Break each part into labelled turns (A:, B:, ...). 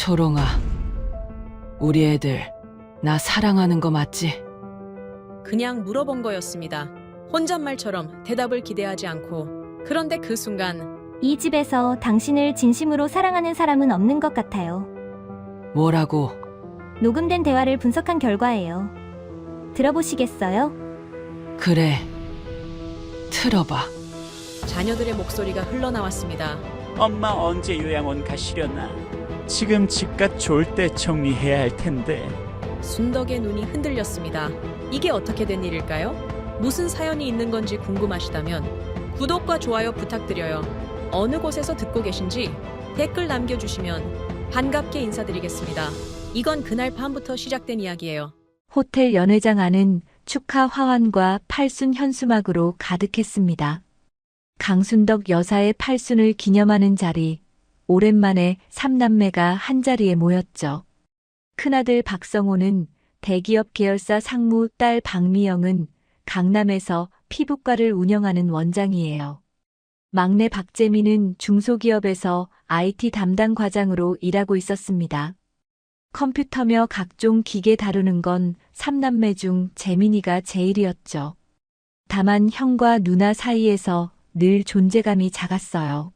A: 초롱아, 우리 애들 나 사랑하는 거 맞지?
B: 그냥 물어본 거였습니다. 혼잣말처럼 대답을 기대하지 않고. 그런데 그 순간
C: 이 집에서 당신을 진심으로 사랑하는 사람은 없는 것 같아요.
A: 뭐라고?
C: 녹음된 대화를 분석한 결과예요. 들어보시겠어요?
A: 그래, 틀어봐.
B: 자녀들의 목소리가 흘러나왔습니다.
D: 엄마 언제 요양원 가시려나? 지금 집값 좋을 때 정리해야 할 텐데.
B: 순덕의 눈이 흔들렸습니다. 이게 어떻게 된 일일까요? 무슨 사연이 있는 건지 궁금하시다면 구독과 좋아요 부탁드려요. 어느 곳에서 듣고 계신지 댓글 남겨주시면 반갑게 인사드리겠습니다. 이건 그날 밤부터 시작된 이야기예요.
E: 호텔 연회장 안은 축하 화환과 팔순 현수막으로 가득했습니다. 강순덕 여사의 팔순을 기념하는 자리, 오랜만에 삼남매가 한자리에 모였죠. 큰아들 박성호는 대기업 계열사 상무, 딸 박미영은 강남에서 피부과를 운영하는 원장이에요. 막내 박재민은 중소기업에서 IT 담당 과장으로 일하고 있었습니다. 컴퓨터며 각종 기계 다루는 건 삼남매 중 재민이가 제일이었죠. 다만 형과 누나 사이에서 늘 존재감이 작았어요.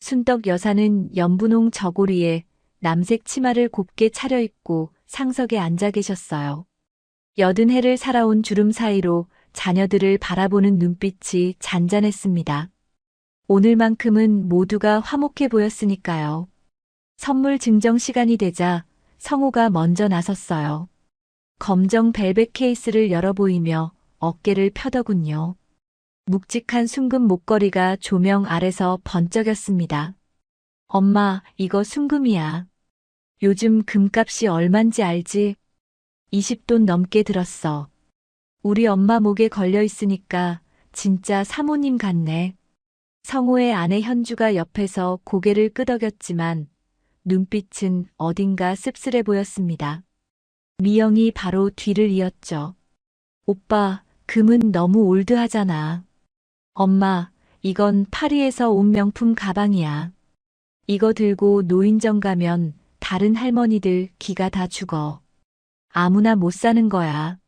E: 순덕 여사는 연분홍 저고리에 남색 치마를 곱게 차려입고 상석에 앉아 계셨어요. 여든 해를 살아온 주름 사이로 자녀들을 바라보는 눈빛이 잔잔했습니다. 오늘만큼은 모두가 화목해 보였으니까요. 선물 증정 시간이 되자 성호가 먼저 나섰어요. 검정 벨벳 케이스를 열어 보이며 어깨를 펴더군요. 묵직한 순금 목걸이가 조명 아래서 번쩍였습니다. 엄마, 이거 순금이야. 요즘 금값이 얼만지 알지? 20돈 넘게 들었어. 우리 엄마 목에 걸려 있으니까 진짜 사모님 같네. 성호의 아내 현주가 옆에서 고개를 끄덕였지만 눈빛은 어딘가 씁쓸해 보였습니다. 미영이 바로 뒤를 이었죠. 오빠, 금은 너무 올드하잖아. 엄마, 이건 파리에서 온 명품 가방이야. 이거 들고 노인정 가면 다른 할머니들 기가 다 죽어. 아무나 못 사는 거야.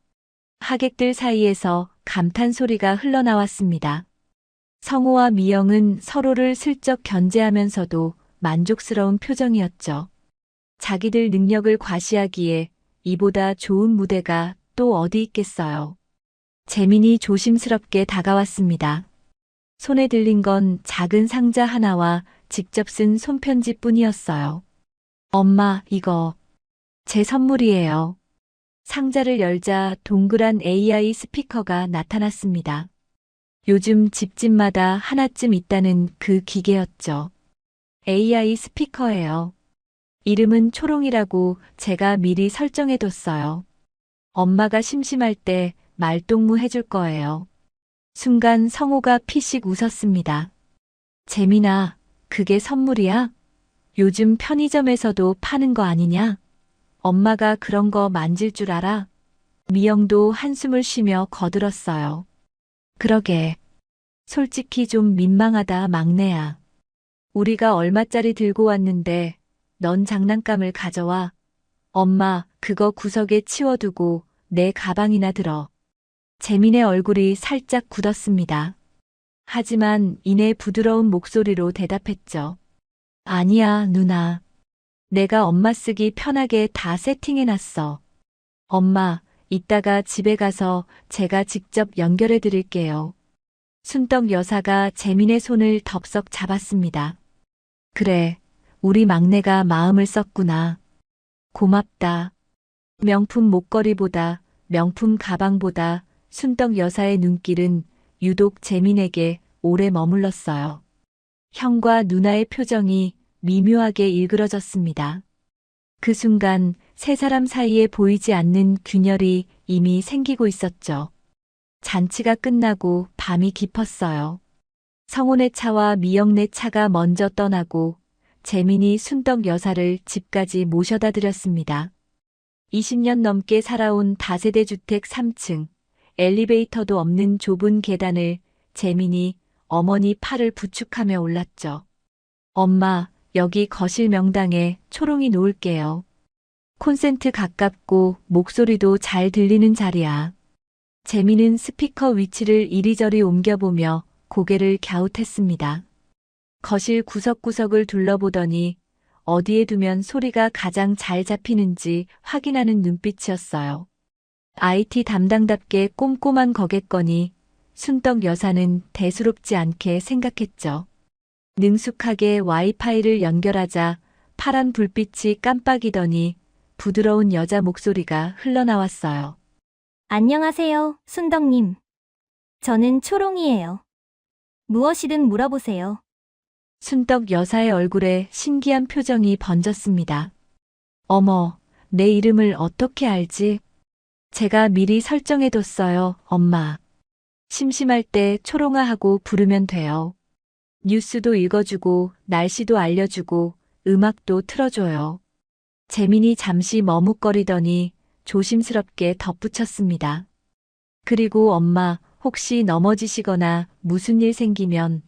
E: 하객들 사이에서 감탄 소리가 흘러나왔습니다. 성호와 미영은 서로를 슬쩍 견제하면서도 만족스러운 표정이었죠. 자기들 능력을 과시하기에 이보다 좋은 무대가 또 어디 있겠어요. 재민이 조심스럽게 다가왔습니다. 손에 들린 건 작은 상자 하나와 직접 쓴 손편지뿐이었어요. 엄마, 이거 제 선물이에요. 상자를 열자 동그란 AI 스피커가 나타났습니다. 요즘 집집마다 하나쯤 있다는 그 기계였죠. AI 스피커예요. 이름은 초롱이라고 제가 미리 설정해뒀어요. 엄마가 심심할 때 말동무 해줄 거예요. 순간 성호가 피식 웃었습니다. 재민아, 그게 선물이야? 요즘 편의점에서도 파는 거 아니냐? 엄마가 그런 거 만질 줄 알아? 미영도 한숨을 쉬며 거들었어요. 그러게. 솔직히 좀 민망하다, 막내야. 우리가 얼마짜리 들고 왔는데 넌 장난감을 가져와. 엄마, 그거 구석에 치워두고 내 가방이나 들어. 재민의 얼굴이 살짝 굳었습니다. 하지만 이내 부드러운 목소리로 대답했죠. 아니야, 누나. 내가 엄마 쓰기 편하게 다 세팅해놨어. 엄마, 이따가 집에 가서 제가 직접 연결해 드릴게요. 순덕 여사가 재민의 손을 덥석 잡았습니다. 그래, 우리 막내가 마음을 썼구나. 고맙다. 명품 목걸이보다, 명품 가방보다 순덕 여사의 눈길은 유독 재민에게 오래 머물렀어요. 형과 누나의 표정이 미묘하게 일그러졌습니다. 그 순간 세 사람 사이에 보이지 않는 균열이 이미 생기고 있었죠. 잔치가 끝나고 밤이 깊었어요. 성혼의 차와 미영네 차가 먼저 떠나고 재민이 순덕 여사를 집까지 모셔다 드렸습니다. 20년 넘게 살아온 다세대 주택 3층, 엘리베이터도 없는 좁은 계단을 재민이 어머니 팔을 부축하며 올랐죠. 엄마, 여기 거실 명당에 초롱이 놓을게요. 콘센트 가깝고 목소리도 잘 들리는 자리야. 재미는 스피커 위치를 이리저리 옮겨보며 고개를 갸웃했습니다. 거실 구석구석을 둘러보더니 어디에 두면 소리가 가장 잘 잡히는지 확인하는 눈빛이었어요. IT 담당답게 꼼꼼한 거겠거니 순떡 여사는 대수롭지 않게 생각했죠. 능숙하게 와이파이를 연결하자 파란 불빛이 깜빡이더니 부드러운 여자 목소리가 흘러나왔어요.
C: 안녕하세요, 순덕님. 저는 초롱이에요. 무엇이든 물어보세요.
E: 순떡 여사의 얼굴에 신기한 표정이 번졌습니다. 어머, 내 이름을 어떻게 알지? 제가 미리 설정해뒀어요, 엄마. 심심할 때 초롱아 하고 부르면 돼요. 뉴스도 읽어주고, 날씨도 알려주고, 음악도 틀어줘요. 재민이 잠시 머뭇거리더니 조심스럽게 덧붙였습니다. 그리고 엄마, 혹시 넘어지시거나 무슨 일 생기면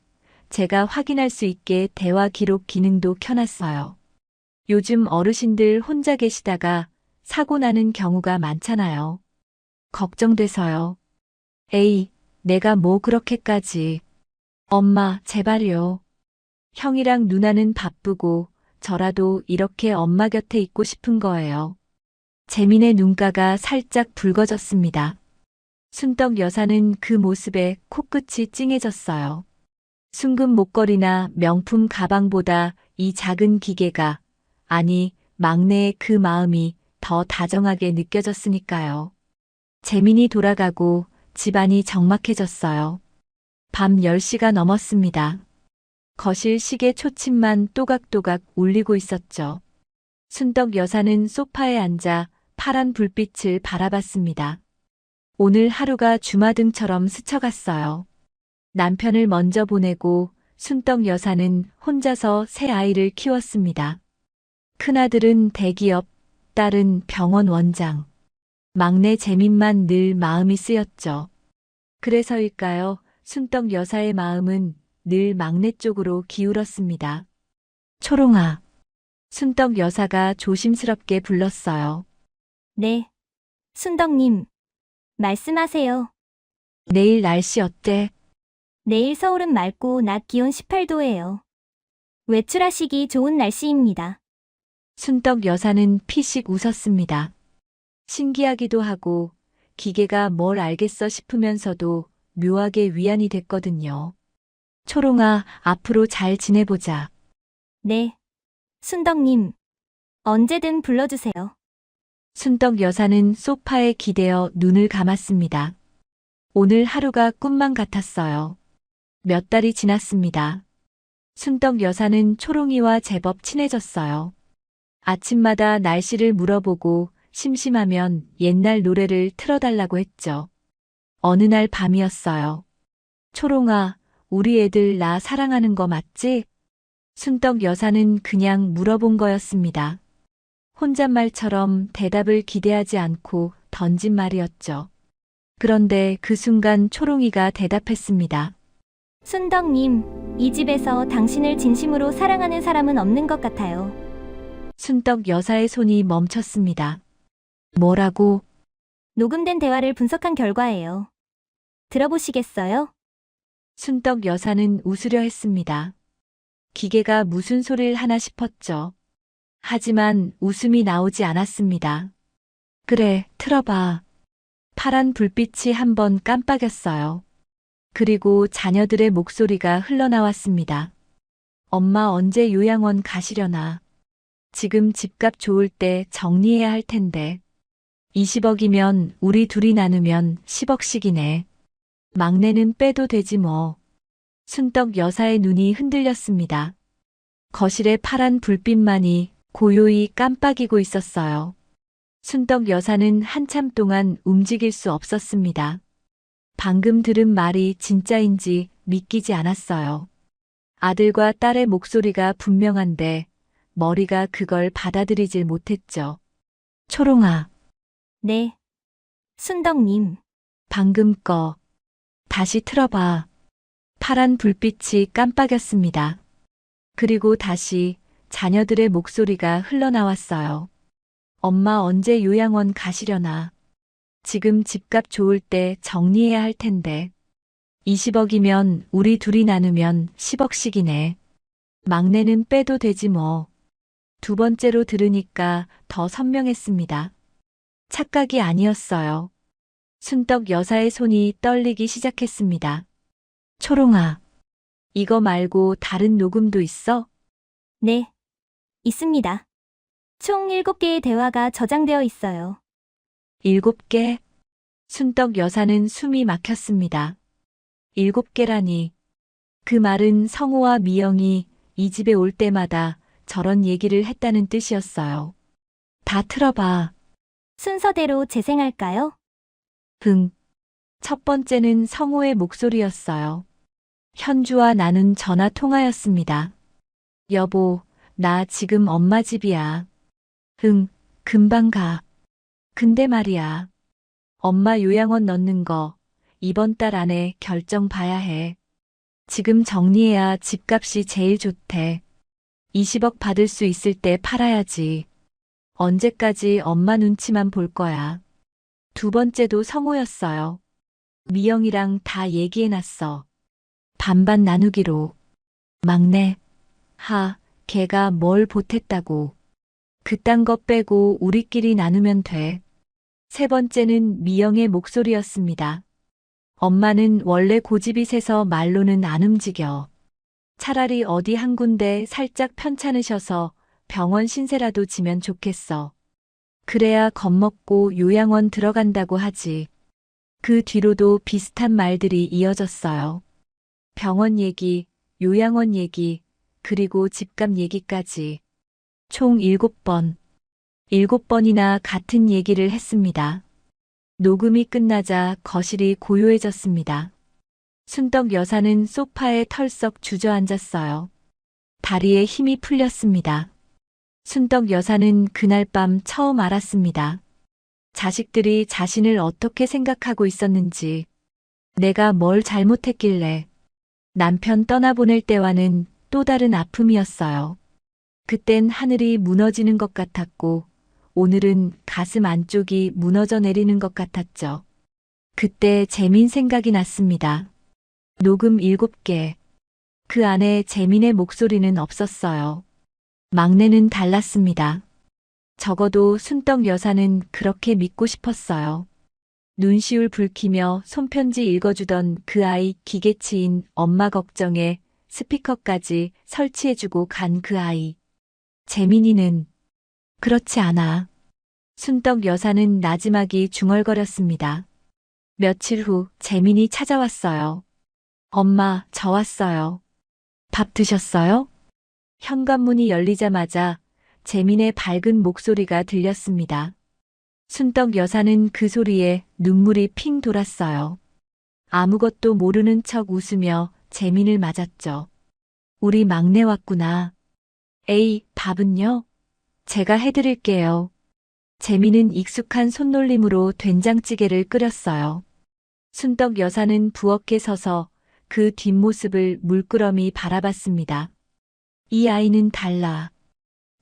E: 제가 확인할 수 있게 대화 기록 기능도 켜놨어요. 요즘 어르신들 혼자 계시다가 사고 나는 경우가 많잖아요. 걱정돼서요. 에이, 내가 뭐 그렇게까지. 엄마, 제발요. 형이랑 누나는 바쁘고 저라도 이렇게 엄마 곁에 있고 싶은 거예요. 재민의 눈가가 살짝 붉어졌습니다. 순떡 여사는 그 모습에 코끝이 찡해졌어요. 순금 목걸이나 명품 가방보다 이 작은 기계가, 아니, 막내의 그 마음이 더 다정하게 느껴졌으니까요. 재민이 돌아가고 집안이 적막해졌어요. 밤 10시가 넘었습니다. 거실 시계 초침만 또각또각 울리고 있었죠. 순떡 여사는 소파에 앉아 파란 불빛을 바라봤습니다. 오늘 하루가 주마등처럼 스쳐갔어요. 남편을 먼저 보내고 순떡 여사는 혼자서 새 아이를 키웠습니다. 큰아들은 대기업, 딸은 병원 원장. 막내 재민만 늘 마음이 쓰였죠. 그래서일까요? 순떡 여사의 마음은 늘 막내 쪽으로 기울었습니다. 초롱아. 순떡 여사가 조심스럽게 불렀어요.
C: 네. 순덕님. 말씀하세요.
E: 내일 날씨 어때?
C: 내일 서울은 맑고 낮 기온 18도예요. 외출하시기 좋은 날씨입니다.
E: 순떡 여사는 피식 웃었습니다. 신기하기도 하고 기계가 뭘 알겠어 싶으면서도 묘하게 위안이 됐거든요. 초롱아, 앞으로 잘 지내보자.
C: 네. 순덕님. 언제든 불러주세요.
E: 순떡 여사는 소파에 기대어 눈을 감았습니다. 오늘 하루가 꿈만 같았어요. 몇 달이 지났습니다. 순떡 여사는 초롱이와 제법 친해졌어요. 아침마다 날씨를 물어보고 심심하면 옛날 노래를 틀어달라고 했죠. 어느 날 밤이었어요. 초롱아, 우리 애들 나 사랑하는 거 맞지? 순떡 여사는 그냥 물어본 거였습니다. 혼잣말처럼 대답을 기대하지 않고 던진 말이었죠. 그런데 그 순간 초롱이가 대답했습니다.
C: 순덕님, 이 집에서 당신을 진심으로 사랑하는 사람은 없는 것 같아요.
E: 순떡 여사의 손이 멈췄습니다. 뭐라고?
C: 녹음된 대화를 분석한 결과예요. 들어보시겠어요?
E: 순떡 여사는 웃으려 했습니다. 기계가 무슨 소리를 하나 싶었죠. 하지만 웃음이 나오지 않았습니다. 그래, 틀어봐. 파란 불빛이 한번 깜빡였어요. 그리고 자녀들의 목소리가 흘러나왔습니다. 엄마 언제 요양원 가시려나? 지금 집값 좋을 때 정리해야 할 텐데. 20억이면 우리 둘이 나누면 10억씩이네. 막내는 빼도 되지 뭐. 순떡 여사의 눈이 흔들렸습니다. 거실의 파란 불빛만이 고요히 깜빡이고 있었어요. 순떡 여사는 한참 동안 움직일 수 없었습니다. 방금 들은 말이 진짜인지 믿기지 않았어요. 아들과 딸의 목소리가 분명한데 머리가 그걸 받아들이질 못했죠. 초롱아.
C: 네. 순덕님.
E: 방금 거. 다시 틀어봐. 파란 불빛이 깜빡였습니다. 그리고 다시 자녀들의 목소리가 흘러나왔어요. 엄마 언제 요양원 가시려나? 지금 집값 좋을 때 정리해야 할 텐데. 20억이면 우리 둘이 나누면 10억씩이네. 막내는 빼도 되지 뭐. 두 번째로 들으니까 더 선명했습니다. 착각이 아니었어요. 순떡 여사의 손이 떨리기 시작했습니다. 초롱아, 이거 말고 다른 녹음도 있어?
C: 네, 있습니다. 총 7개의 대화가 저장되어 있어요.
E: 7개? 순떡 여사는 숨이 막혔습니다. 7개라니. 그 말은 성호와 미영이 이 집에 올 때마다 저런 얘기를 했다는 뜻이었어요. 다 틀어봐.
C: 순서대로 재생할까요?
E: 응. 첫 번째는 성호의 목소리였어요. 현주와 나눈 전화 통화였습니다. 여보, 나 지금 엄마 집이야. 응, 금방 가. 근데 말이야. 엄마 요양원 넣는 거 이번 달 안에 결정 봐야 해. 지금 정리해야 집값이 제일 좋대. 20억 받을 수 있을 때 팔아야지. 언제까지 엄마 눈치만 볼 거야. 두 번째도 성호였어요. 미영이랑 다 얘기해놨어. 반반 나누기로. 막내. 걔가 뭘 보탰다고. 그딴 거 빼고 우리끼리 나누면 돼. 세 번째는 미영의 목소리였습니다. 엄마는 원래 고집이 세서 말로는 안 움직여. 차라리 어디 한 군데 살짝 편찮으셔서 병원 신세라도 지면 좋겠어. 그래야 겁먹고 요양원 들어간다고 하지. 그 뒤로도 비슷한 말들이 이어졌어요. 병원 얘기, 요양원 얘기, 그리고 집값 얘기까지. 총 7번. 7번이나 같은 얘기를 했습니다. 녹음이 끝나자 거실이 고요해졌습니다. 순떡 여사는 소파에 털썩 주저앉았어요. 다리에 힘이 풀렸습니다. 순떡 여사는 그날 밤 처음 알았습니다. 자식들이 자신을 어떻게 생각하고 있었는지, 내가 뭘 잘못했길래. 남편 떠나보낼 때와는 또 다른 아픔이었어요. 그땐 하늘이 무너지는 것 같았고, 오늘은 가슴 안쪽이 무너져 내리는 것 같았죠. 그때 재민 생각이 났습니다. 녹음 7개. 그 안에 재민의 목소리는 없었어요. 막내는 달랐습니다. 적어도 순떡 여사는 그렇게 믿고 싶었어요. 눈시울 붉히며 손편지 읽어주던 그 아이 기계치인 엄마 걱정에 스피커까지 설치해주고 간 그 아이. 재민이는 그렇지 않아. 순떡 여사는 나지막이 중얼거렸습니다. 며칠 후 재민이 찾아왔어요. 엄마, 저 왔어요. 밥 드셨어요? 현관문이 열리자마자 재민의 밝은 목소리가 들렸습니다. 순떡 여사는 그 소리에 눈물이 핑 돌았어요. 아무것도 모르는 척 웃으며 재민을 맞았죠. 우리 막내 왔구나. 에이, 밥은요? 제가 해드릴게요. 재민은 익숙한 손놀림으로 된장찌개를 끓였어요. 순떡 여사는 부엌에 서서 그 뒷모습을 물끄러미 바라봤습니다. 이 아이는 달라.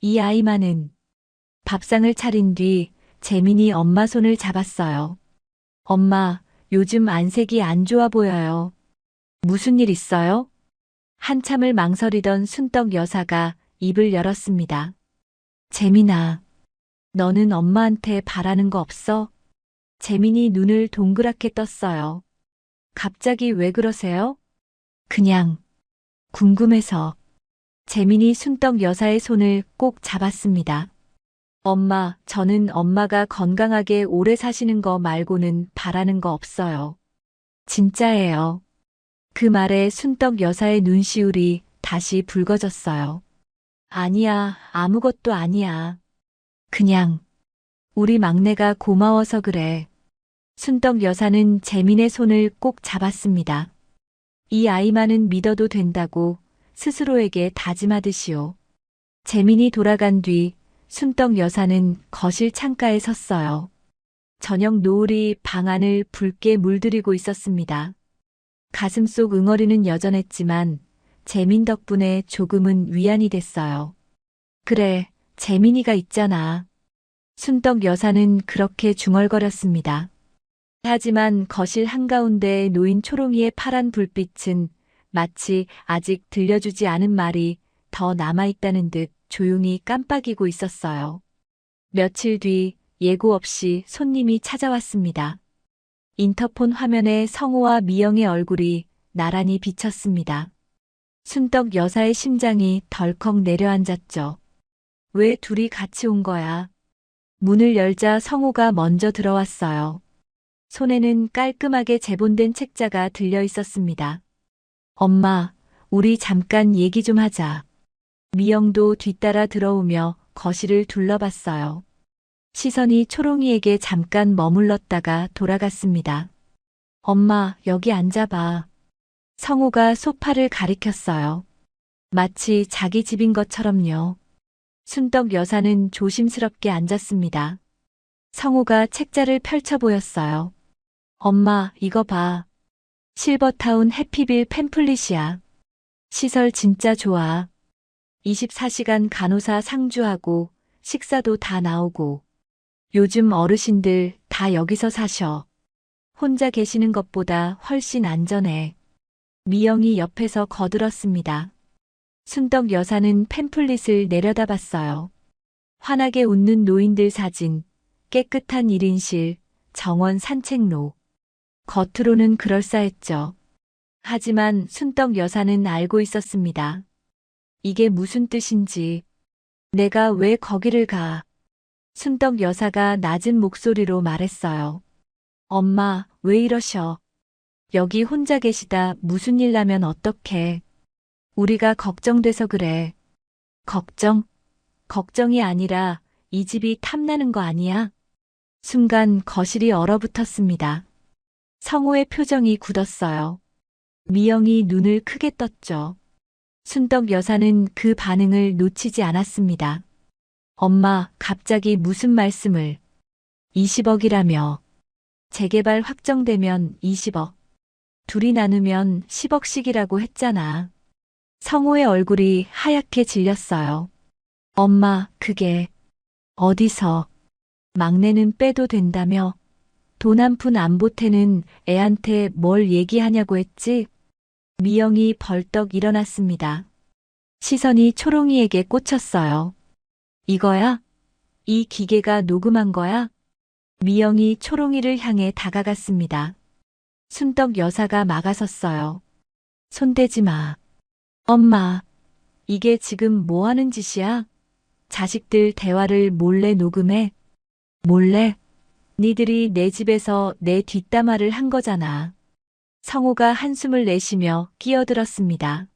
E: 이 아이만은. 밥상을 차린 뒤 재민이 엄마 손을 잡았어요. 엄마, 요즘 안색이 안 좋아 보여요. 무슨 일 있어요? 한참을 망설이던 순떡 여사가 입을 열었습니다. 재민아, 너는 엄마한테 바라는 거 없어? 재민이 눈을 동그랗게 떴어요. 갑자기 왜 그러세요? 그냥 궁금해서. 재민이 순떡 여사의 손을 꼭 잡았습니다. 엄마, 저는 엄마가 건강하게 오래 사시는 거 말고는 바라는 거 없어요. 진짜예요. 그 말에 순떡 여사의 눈시울이 다시 붉어졌어요. 아니야, 아무것도 아니야. 그냥 우리 막내가 고마워서 그래. 순떡 여사는 재민의 손을 꼭 잡았습니다. 이 아이만은 믿어도 된다고 스스로에게 다짐하듯이요. 재민이 돌아간 뒤 순떡 여사는 거실 창가에 섰어요. 저녁 노을이 방 안을 붉게 물들이고 있었습니다. 가슴속 응어리는 여전했지만 재민 덕분에 조금은 위안이 됐어요. 그래, 재민이가 있잖아. 순덕 여사는 그렇게 중얼거렸습니다. 하지만 거실 한가운데에 놓인 초롱이의 파란 불빛은 마치 아직 들려주지 않은 말이 더 남아있다는 듯 조용히 깜빡이고 있었어요. 며칠 뒤 예고 없이 손님이 찾아왔습니다. 인터폰 화면에 성우와 미영의 얼굴이 나란히 비쳤습니다. 순덕 여사의 심장이 덜컥 내려앉았죠. 왜 둘이 같이 온 거야? 문을 열자 성우가 먼저 들어왔어요. 손에는 깔끔하게 재본된 책자가 들려 있었습니다. 엄마, 우리 잠깐 얘기 좀 하자. 미영도 뒤따라 들어오며 거실을 둘러봤어요. 시선이 초롱이에게 잠깐 머물렀다가 돌아갔습니다. 엄마, 여기 앉아봐. 성우가 소파를 가리켰어요. 마치 자기 집인 것처럼요. 순덕 여사는 조심스럽게 앉았습니다. 성우가 책자를 펼쳐 보였어요. 엄마, 이거 봐. 실버타운 해피빌 팸플릿이야. 시설 진짜 좋아. 24시간 간호사 상주하고 식사도 다 나오고. 요즘 어르신들 다 여기서 사셔. 혼자 계시는 것보다 훨씬 안전해. 미영이 옆에서 거들었습니다. 순덕 여사는 팸플릿을 내려다봤어요. 환하게 웃는 노인들 사진, 깨끗한 1인실, 정원 산책로. 겉으로는 그럴싸했죠. 하지만 순덕 여사는 알고 있었습니다. 이게 무슨 뜻인지. 내가 왜 거기를 가? 순덕 여사가 낮은 목소리로 말했어요. 엄마, 왜 이러셔? 여기 혼자 계시다 무슨 일 나면 어떡해? 우리가 걱정돼서 그래. 걱정? 걱정이 아니라 이 집이 탐나는 거 아니야? 순간 거실이 얼어붙었습니다. 성우의 표정이 굳었어요. 미영이 눈을 크게 떴죠. 순덕 여사는 그 반응을 놓치지 않았습니다. 엄마, 갑자기 무슨 말씀을? 20억이라며. 재개발 확정되면 20억. 둘이 나누면 10억씩이라고 했잖아. 성우의 얼굴이 하얗게 질렸어요. 엄마, 그게 어디서? 막내는 빼도 된다며? 돈 한 푼 안 보태는 애한테 뭘 얘기하냐고 했지? 미영이 벌떡 일어났습니다. 시선이 초롱이에게 꽂혔어요. 이거야? 이 기계가 녹음한 거야? 미영이 초롱이를 향해 다가갔습니다. 순덕 여사가 막아섰어요. 손대지 마. 엄마, 이게 지금 뭐 하는 짓이야? 자식들 대화를 몰래 녹음해? 몰래? 니들이 내 집에서 내 뒷담화를 한 거잖아. 성우가 한숨을 내쉬며 끼어들었습니다.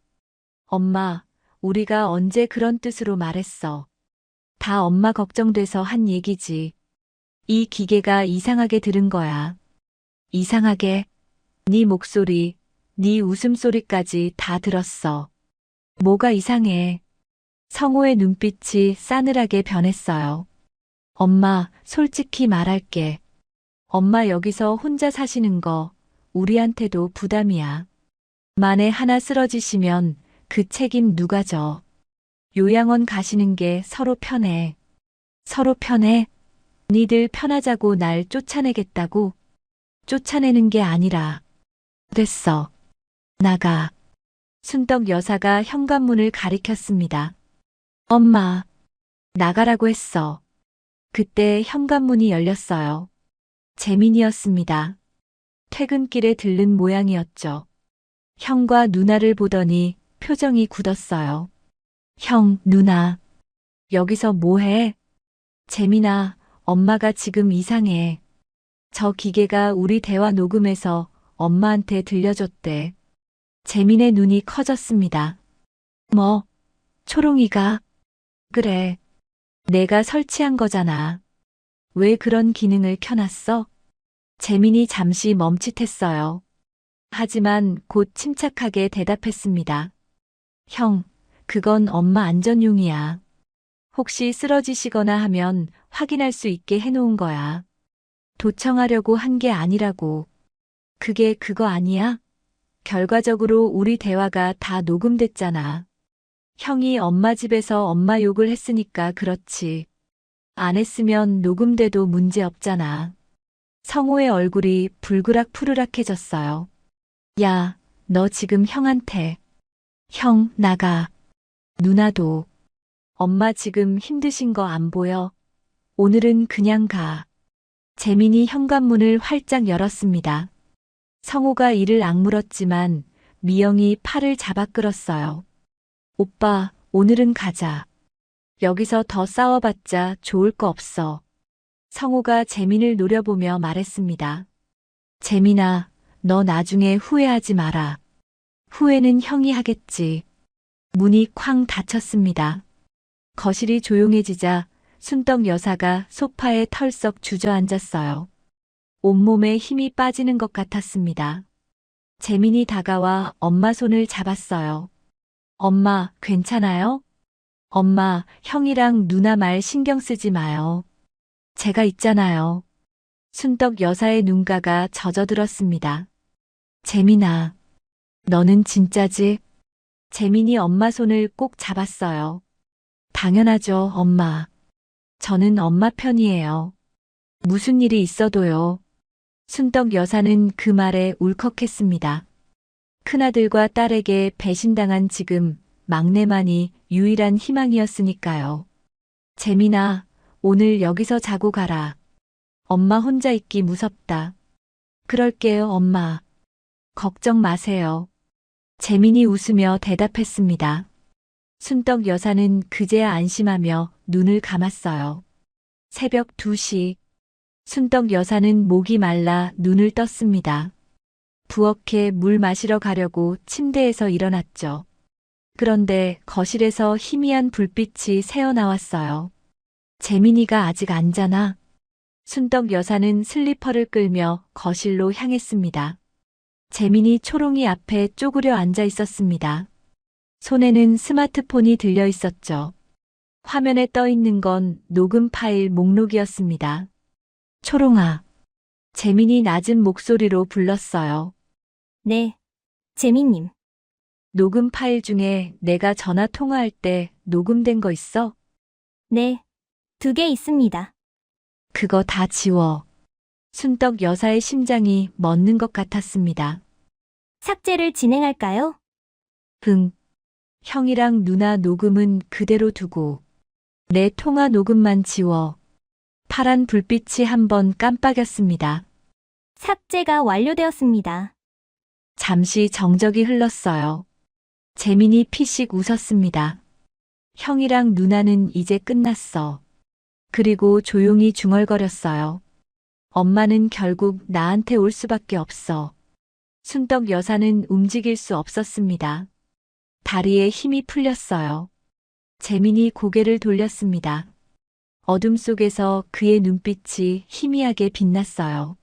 E: 엄마, 우리가 언제 그런 뜻으로 말했어. 다 엄마 걱정돼서 한 얘기지. 이 기계가 이상하게 들은 거야. 이상하게? 네 목소리, 네 웃음소리까지 다 들었어. 뭐가 이상해? 성우의 눈빛이 싸늘하게 변했어요. 엄마, 솔직히 말할게. 엄마 여기서 혼자 사시는 거 우리한테도 부담이야. 만에 하나 쓰러지시면 그 책임 누가 져? 요양원 가시는 게 서로 편해. 서로 편해? 니들 편하자고 날 쫓아내겠다고? 쫓아내는 게 아니라. 됐어. 나가. 순덕 여사가 현관문을 가리켰습니다. 엄마, 나가라고 했어. 그때 현관문이 열렸어요. 재민이었습니다. 퇴근길에 들른 모양이었죠. 형과 누나를 보더니 표정이 굳었어요. 형, 누나, 여기서 뭐해? 재민아, 엄마가 지금 이상해. 저 기계가 우리 대화 녹음해서 엄마한테 들려줬대. 재민의 눈이 커졌습니다. 뭐? 초롱이가? 그래. 내가 설치한 거잖아. 왜 그런 기능을 켜놨어? 재민이 잠시 멈칫했어요. 하지만 곧 침착하게 대답했습니다. 형, 그건 엄마 안전용이야. 혹시 쓰러지시거나 하면 확인할 수 있게 해놓은 거야. 도청하려고 한 게 아니라고. 그게 그거 아니야? 결과적으로 우리 대화가 다 녹음됐잖아. 형이 엄마 집에서 엄마 욕을 했으니까 그렇지. 안 했으면 녹음돼도 문제 없잖아. 성호의 얼굴이 불그락푸르락해졌어요. 야, 너 지금 형한테. 형, 나가. 누나도. 엄마 지금 힘드신 거 안 보여? 오늘은 그냥 가. 재민이 현관문을 활짝 열었습니다. 성호가 이를 악물었지만 미영이 팔을 잡아 끌었어요. 오빠, 오늘은 가자. 여기서 더 싸워봤자 좋을 거 없어. 성호가 재민을 노려보며 말했습니다. 재민아, 너 나중에 후회하지 마라. 후회는 형이 하겠지. 문이 쾅 닫혔습니다. 거실이 조용해지자 순떡 여사가 소파에 털썩 주저앉았어요. 온몸에 힘이 빠지는 것 같았습니다. 재민이 다가와 엄마 손을 잡았어요. 엄마, 괜찮아요? 엄마, 형이랑 누나 말 신경 쓰지 마요. 제가 있잖아요. 순떡 여사의 눈가가 젖어들었습니다. 재민아, 너는 진짜지? 재민이 엄마 손을 꼭 잡았어요. 당연하죠, 엄마. 저는 엄마 편이에요. 무슨 일이 있어도요. 순떡 여사는 그 말에 울컥했습니다. 큰아들과 딸에게 배신당한 지금 막내만이 유일한 희망이었으니까요. 재민아, 오늘 여기서 자고 가라. 엄마 혼자 있기 무섭다. 그럴게요, 엄마. 걱정 마세요. 재민이 웃으며 대답했습니다. 순떡 여사는 그제야 안심하며 눈을 감았어요. 새벽 2시. 순떡 여사는 목이 말라 눈을 떴습니다. 부엌에 물 마시러 가려고 침대에서 일어났죠. 그런데 거실에서 희미한 불빛이 새어나왔어요. 재민이가 아직 안 자나? 순떡 여사는 슬리퍼를 끌며 거실로 향했습니다. 재민이 초롱이 앞에 쪼그려 앉아 있었습니다. 손에는 스마트폰이 들려 있었죠. 화면에 떠 있는 건 녹음 파일 목록이었습니다. 초롱아. 재민이 낮은 목소리로 불렀어요.
C: 네, 재민님.
E: 녹음 파일 중에 내가 전화 통화할 때 녹음된 거 있어?
C: 네, 2개 있습니다.
E: 그거 다 지워. 순떡 여사의 심장이 멎는 것 같았습니다.
C: 삭제를 진행할까요?
E: 흥. 형이랑 누나 녹음은 그대로 두고 내 통화 녹음만 지워. 파란 불빛이 한번 깜빡였습니다.
C: 삭제가 완료되었습니다.
E: 잠시 정적이 흘렀어요. 재민이 피식 웃었습니다. 형이랑 누나는 이제 끝났어. 그리고 조용히 중얼거렸어요. 엄마는 결국 나한테 올 수밖에 없어. 순떡 여사는 움직일 수 없었습니다. 다리에 힘이 풀렸어요. 재민이 고개를 돌렸습니다. 어둠 속에서 그의 눈빛이 희미하게 빛났어요.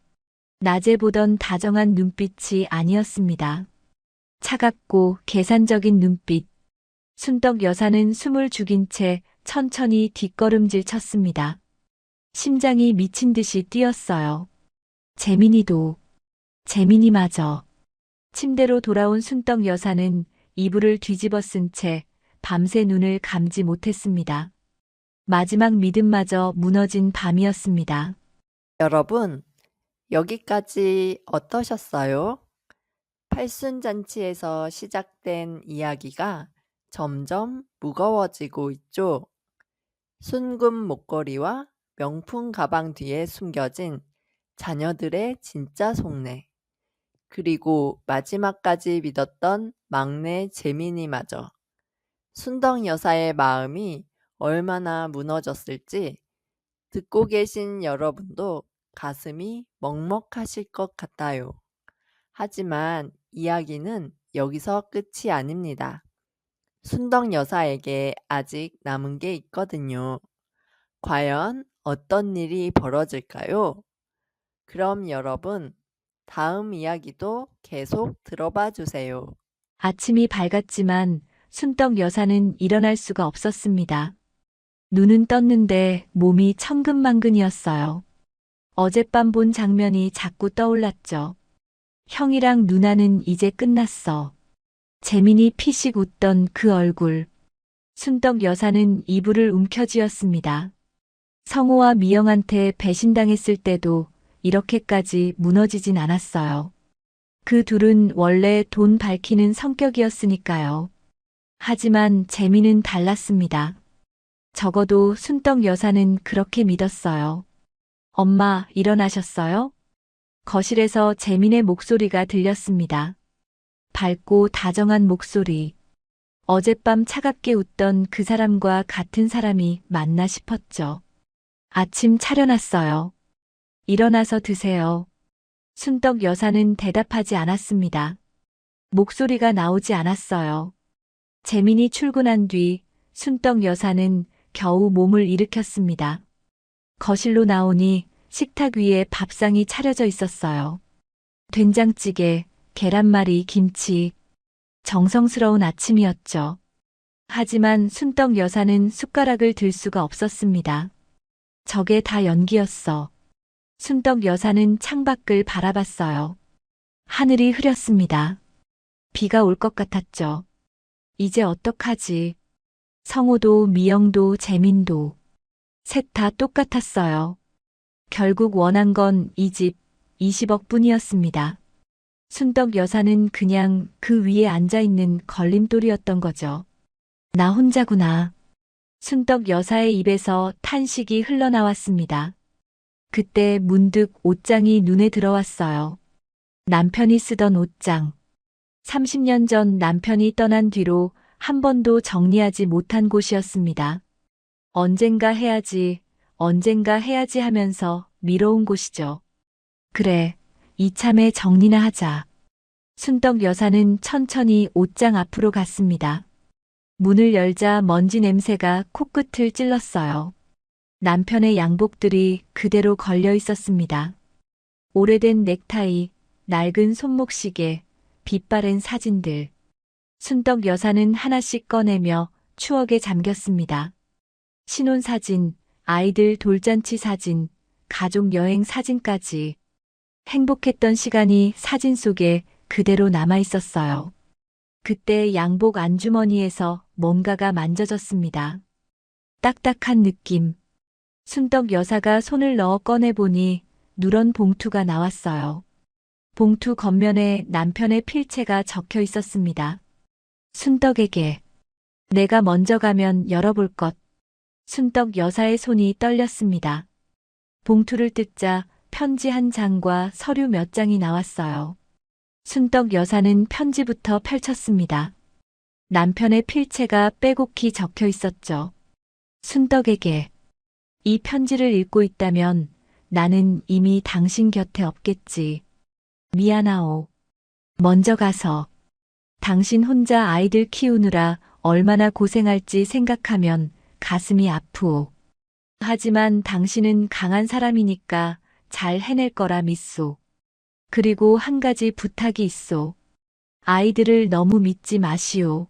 E: 낮에 보던 다정한 눈빛이 아니었습니다. 차갑고 계산적인 눈빛. 순떡 여사는 숨을 죽인 채 천천히 뒷걸음질 쳤습니다. 심장이 미친 듯이 뛰었어요. 재민이도, 재민이마저. 침대로 돌아온 순떡 여사는 이불을 뒤집어 쓴 채 밤새 눈을 감지 못했습니다. 마지막 믿음마저 무너진 밤이었습니다.
F: 여러분, 여기까지 어떠셨어요? 팔순잔치에서 시작된 이야기가 점점 무거워지고 있죠. 순금 목걸이와 명품 가방 뒤에 숨겨진 자녀들의 진짜 속내. 그리고 마지막까지 믿었던 막내 재민이마저. 순덕 여사의 마음이 얼마나 무너졌을지 듣고 계신 여러분도 가슴이 먹먹하실 것 같아요. 하지만 이야기는 여기서 끝이 아닙니다. 순덕 여사에게 아직 남은 게 있거든요. 과연 어떤 일이 벌어질까요? 그럼 여러분, 다음 이야기도 계속 들어봐 주세요.
E: 아침이 밝았지만 순떡 여사는 일어날 수가 없었습니다. 눈은 떴는데 몸이 천근만근이었어요. 어젯밤 본 장면이 자꾸 떠올랐죠. 형이랑 누나는 이제 끝났어. 재민이 피식 웃던 그 얼굴. 순덕 여사는 이불을 움켜쥐었습니다. 성호와 미영한테 배신당했을 때도 이렇게까지 무너지진 않았어요. 그 둘은 원래 돈 밝히는 성격이었으니까요. 하지만 재미는 달랐습니다. 적어도 순덕 여사는 그렇게 믿었어요. 엄마, 일어나셨어요? 거실에서 재민의 목소리가 들렸습니다. 밝고 다정한 목소리. 어젯밤 차갑게 웃던 그 사람과 같은 사람이 맞나 싶었죠. 아침 차려놨어요. 일어나서 드세요. 순덕 여사는 대답하지 않았습니다. 목소리가 나오지 않았어요. 재민이 출근한 뒤 순덕 여사는 겨우 몸을 일으켰습니다. 거실로 나오니 식탁 위에 밥상이 차려져 있었어요. 된장찌개, 계란말이, 김치. 정성스러운 아침이었죠. 하지만 순덕 여사는 숟가락을 들 수가 없었습니다. 저게 다 연기였어. 순덕 여사는 창밖을 바라봤어요. 하늘이 흐렸습니다. 비가 올 것 같았죠. 이제 어떡하지? 성호도 미영도 재민도 셋 다 똑같았어요. 결국 원한 건 이 집 20억 뿐이었습니다. 순덕 여사는 그냥 그 위에 앉아있는 걸림돌이었던 거죠. 나 혼자구나. 순덕 여사의 입에서 탄식이 흘러나왔습니다. 그때 문득 옷장이 눈에 들어왔어요. 남편이 쓰던 옷장. 30년 전 남편이 떠난 뒤로 한 번도 정리하지 못한 곳이었습니다. 언젠가 해야지 하면서 미뤄온 곳이죠. 그래, 이참에 정리나 하자. 순덕 여사는 천천히 옷장 앞으로 갔습니다. 문을 열자 먼지 냄새가 코끝을 찔렀어요. 남편의 양복들이 그대로 걸려 있었습니다. 오래된 넥타이, 낡은 손목시계, 빛바랜 사진들. 순덕 여사는 하나씩 꺼내며 추억에 잠겼습니다. 신혼사진, 아이들 돌잔치 사진, 가족 여행 사진까지. 행복했던 시간이 사진 속에 그대로 남아 있었어요. 그때 양복 안주머니에서 뭔가가 만져졌습니다. 딱딱한 느낌. 순덕 여사가 손을 넣어 꺼내보니 누런 봉투가 나왔어요. 봉투 겉면에 남편의 필체가 적혀 있었습니다. 순덕에게. 내가 먼저 가면 열어볼 것. 순덕 여사의 손이 떨렸습니다. 봉투를 뜯자 편지 한 장과 서류 몇 장이 나왔어요. 순덕 여사는 편지부터 펼쳤습니다. 남편의 필체가 빼곡히 적혀 있었죠. 순덕에게. 이 편지를 읽고 있다면 나는 이미 당신 곁에 없겠지. 미안하오. 먼저 가서. 당신 혼자 아이들 키우느라 얼마나 고생할지 생각하면 가슴이 아프오. 하지만 당신은 강한 사람이니까 잘 해낼 거라 믿소. 그리고 한 가지 부탁이 있소. 아이들을 너무 믿지 마시오.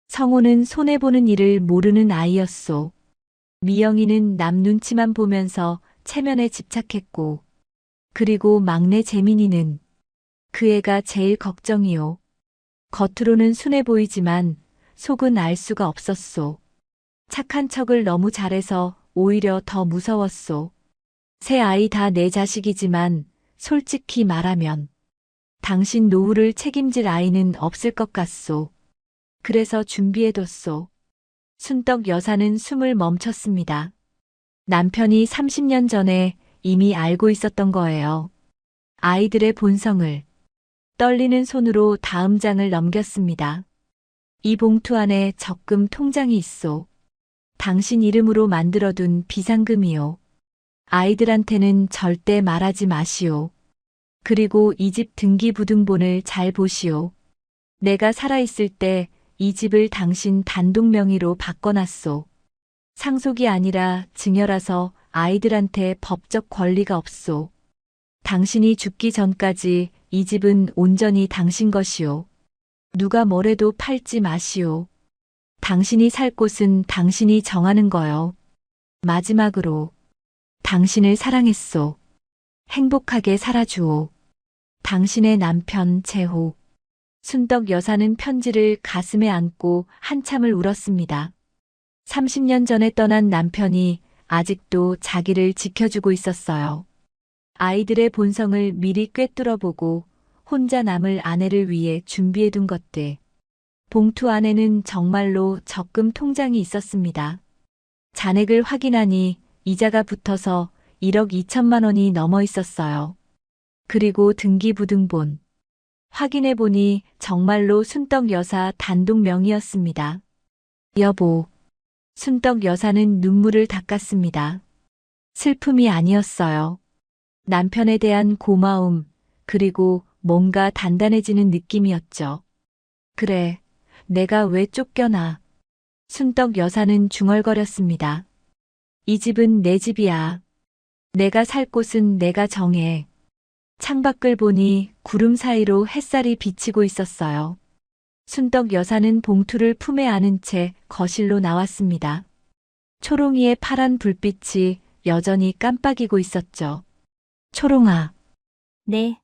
E: 성호는 손해보는 일을 모르는 아이였소. 미영이는 남 눈치만 보면서 체면에 집착했고, 그리고 막내 재민이는 그 애가 제일 걱정이오. 겉으로는 순해 보이지만 속은 알 수가 없었소. 착한 척을 너무 잘해서 오히려 더 무서웠소. 세 아이 다 내 자식이지만 솔직히 말하면 당신 노후를 책임질 아이는 없을 것 같소. 그래서 준비해뒀소. 순덕 여사는 숨을 멈췄습니다. 남편이 30년 전에 이미 알고 있었던 거예요. 아이들의 본성을. 떨리는 손으로 다음 장을 넘겼습니다. 이 봉투 안에 적금 통장이 있소. 당신 이름으로 만들어둔 비상금이요. 아이들한테는 절대 말하지 마시오. 그리고 이 집 등기부등본을 잘 보시오. 내가 살아있을 때 이 집을 당신 단독 명의로 바꿔놨소. 상속이 아니라 증여라서 아이들한테 법적 권리가 없소. 당신이 죽기 전까지 이 집은 온전히 당신 것이오. 누가 뭐래도 팔지 마시오. 당신이 살 곳은 당신이 정하는 거요. 마지막으로 당신을 사랑했소. 행복하게 살아주오. 당신의 남편 재호. 순덕 여사는 편지를 가슴에 안고 한참을 울었습니다. 30년 전에 떠난 남편이 아직도 자기를 지켜주고 있었어요. 아이들의 본성을 미리 꿰뚫어보고 혼자 남을 아내를 위해 준비해둔 것들. 봉투 안에는 정말로 적금 통장이 있었습니다. 잔액을 확인하니 이자가 붙어서 1억 2천만 원이 넘어 있었어요. 그리고 등기부등본. 확인해보니 정말로 순떡 여사 단독 명의였습니다. 여보. 순떡 여사는 눈물을 닦았습니다. 슬픔이 아니었어요. 남편에 대한 고마움, 그리고 뭔가 단단해지는 느낌이었죠. 그래, 내가 왜 쫓겨나. 순떡 여사는 중얼거렸습니다. 이 집은 내 집이야. 내가 살 곳은 내가 정해. 창밖을 보니 구름 사이로 햇살이 비치고 있었어요. 순떡 여사는 봉투를 품에 안은 채 거실로 나왔습니다. 초롱이의 파란 불빛이 여전히 깜빡이고 있었죠. 초롱아,
C: 네.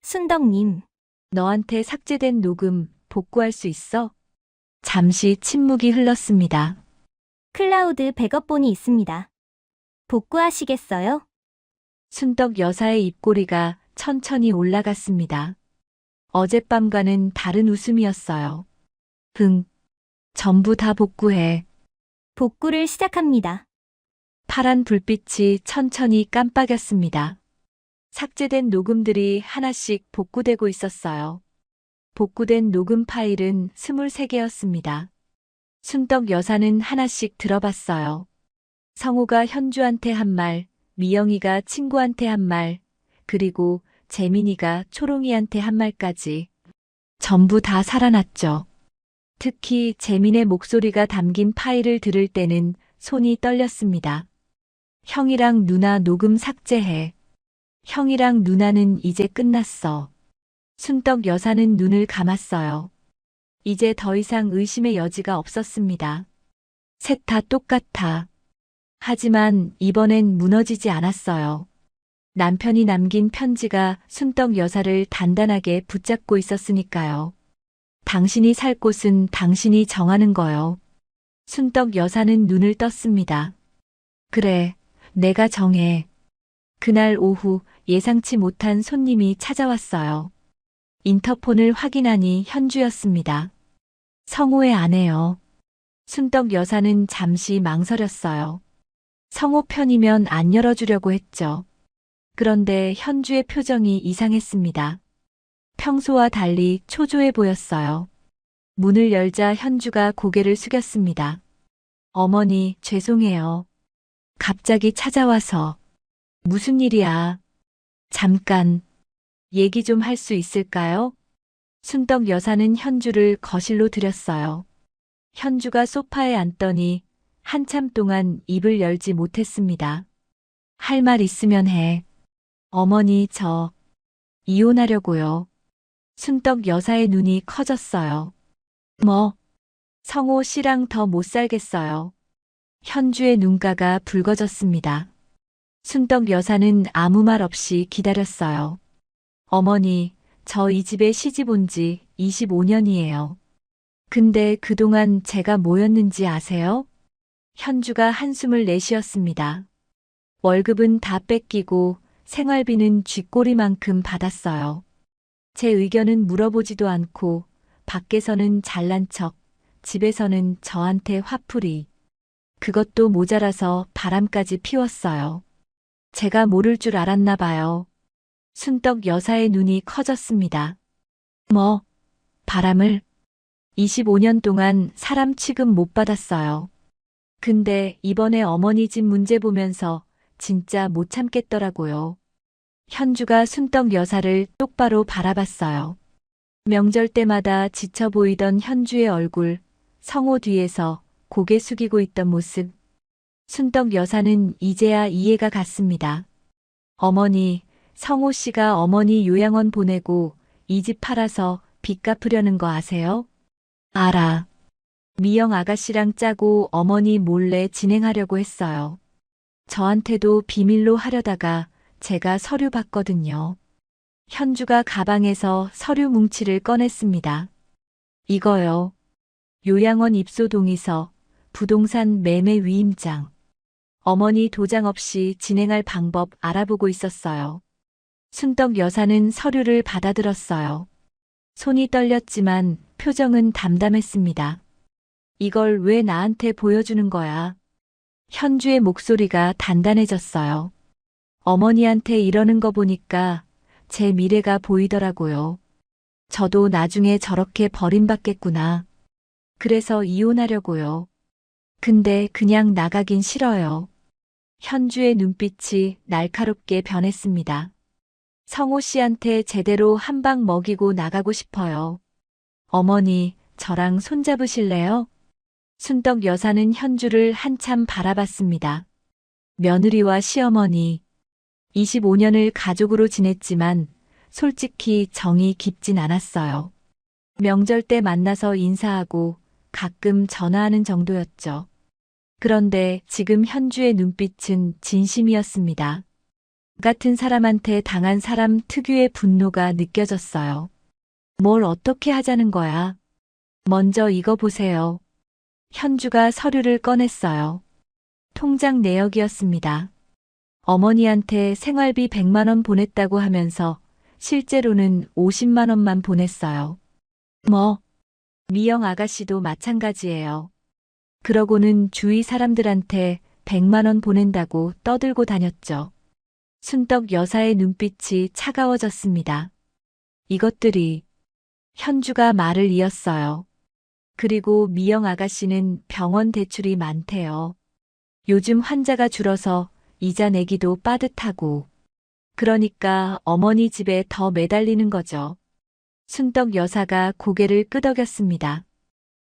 C: 순덕님.
E: 너한테 삭제된 녹음 복구할 수 있어? 잠시 침묵이 흘렀습니다.
C: 클라우드 백업본이 있습니다. 복구하시겠어요?
E: 순떡 여사의 입꼬리가 천천히 올라갔습니다. 어젯밤과는 다른 웃음이었어요. 전부 다 복구해.
C: 복구를 시작합니다.
E: 파란 불빛이 천천히 깜빡였습니다. 삭제된 녹음들이 하나씩 복구되고 있었어요. 복구된 녹음 파일은 23개였습니다. 순떡 여사는 하나씩 들어봤어요. 성우가 현주한테 한 말, 미영이가 친구한테 한 말, 그리고 재민이가 초롱이한테 한 말까지. 전부 다 살아났죠. 특히 재민의 목소리가 담긴 파일을 들을 때는 손이 떨렸습니다. 형이랑 누나 녹음 삭제해. 형이랑 누나는 이제 끝났어. 순떡 여사는 눈을 감았어요. 이제 더 이상 의심의 여지가 없었습니다. 셋 다 똑같아. 하지만 이번엔 무너지지 않았어요. 남편이 남긴 편지가 순떡 여사를 단단하게 붙잡고 있었으니까요. 당신이 살 곳은 당신이 정하는 거요. 순떡 여사는 눈을 떴습니다. 그래, 내가 정해. 그날 오후 예상치 못한 손님이 찾아왔어요. 인터폰을 확인하니 현주였습니다. 성호의 아내요. 순떡 여사는 잠시 망설였어요. 성호 편이면 안 열어주려고 했죠. 그런데 현주의 표정이 이상했습니다. 평소와 달리 초조해 보였어요. 문을 열자 현주가 고개를 숙였습니다. 어머니, 죄송해요. 갑자기 찾아와서. 무슨 일이야? 잠깐. 얘기 좀 할 수 있을까요? 순떡 여사는 현주를 거실로 들였어요. 현주가 소파에 앉더니 한참 동안 입을 열지 못했습니다. 할 말 있으면 해. 어머니, 저 이혼하려고요. 순떡 여사의 눈이 커졌어요. 뭐? 성호 씨랑 더 못 살겠어요. 현주의 눈가가 붉어졌습니다. 순떡 여사는 아무 말 없이 기다렸어요. 어머니, 저 이 집에 시집 온 지 25년이에요. 근데 그동안 제가 뭐였는지 아세요? 현주가 한숨을 내쉬었습니다. 월급은 다 뺏기고 생활비는 쥐꼬리만큼 받았어요. 제 의견은 물어보지도 않고 밖에서는 잘난 척, 집에서는 저한테 화풀이. 그것도 모자라서 바람까지 피웠어요. 제가 모를 줄 알았나 봐요. 순떡 여사의 눈이 커졌습니다. 뭐, 바람을? 25년 동안 사람 취급 못 받았어요. 근데 이번에 어머니 집 문제 보면서 진짜 못 참겠더라고요. 현주가 순떡 여사를 똑바로 바라봤어요. 명절 때마다 지쳐 보이던 현주의 얼굴, 성호 뒤에서 고개 숙이고 있던 모습. 순떡 여사는 이제야 이해가 갔습니다. 어머니, 성호 씨가 어머니 요양원 보내고 이 집 팔아서 빚 갚으려는 거 아세요? 알아. 미영 아가씨랑 짜고 어머니 몰래 진행하려고 했어요. 저한테도 비밀로 하려다가 제가 서류 봤거든요. 현주가 가방에서 서류 뭉치를 꺼냈습니다. 이거요. 요양원 입소 동의서, 부동산 매매 위임장. 어머니 도장 없이 진행할 방법 알아보고 있었어요. 순떡 여사는 서류를 받아들었어요. 손이 떨렸지만 표정은 담담했습니다. 이걸 왜 나한테 보여주는 거야? 현주의 목소리가 단단해졌어요. 어머니한테 이러는 거 보니까 제 미래가 보이더라고요. 저도 나중에 저렇게 버림받겠구나. 그래서 이혼하려고요. 근데 그냥 나가긴 싫어요. 현주의 눈빛이 날카롭게 변했습니다. 성호 씨한테 제대로 한 방 먹이고 나가고 싶어요. 어머니, 저랑 손잡으실래요? 순떡 여사는 현주를 한참 바라봤습니다. 며느리와 시어머니, 25년을 가족으로 지냈지만 솔직히 정이 깊진 않았어요. 명절 때 만나서 인사하고 가끔 전화하는 정도였죠. 그런데 지금 현주의 눈빛은 진심이었습니다. 같은 사람한테 당한 사람 특유의 분노가 느껴졌어요. 뭘 어떻게 하자는 거야? 먼저 이거 보세요. 현주가 서류를 꺼냈어요. 통장 내역이었습니다. 어머니한테 생활비 100만 원 보냈다고 하면서 실제로는 50만 원만 보냈어요. 미영 아가씨도 마찬가지예요. 그러고는 주위 사람들한테 100만 원 보낸다고 떠들고 다녔죠. 순떡 여사의 눈빛이 차가워졌습니다. 이것들이 현주가 말을 이었어요. 그리고 미영 아가씨는 병원 대출이 많대요. 요즘 환자가 줄어서 이자 내기도 빠듯하고. 그러니까 어머니 집에 더 매달리는 거죠. 순떡 여사가 고개를 끄덕였습니다.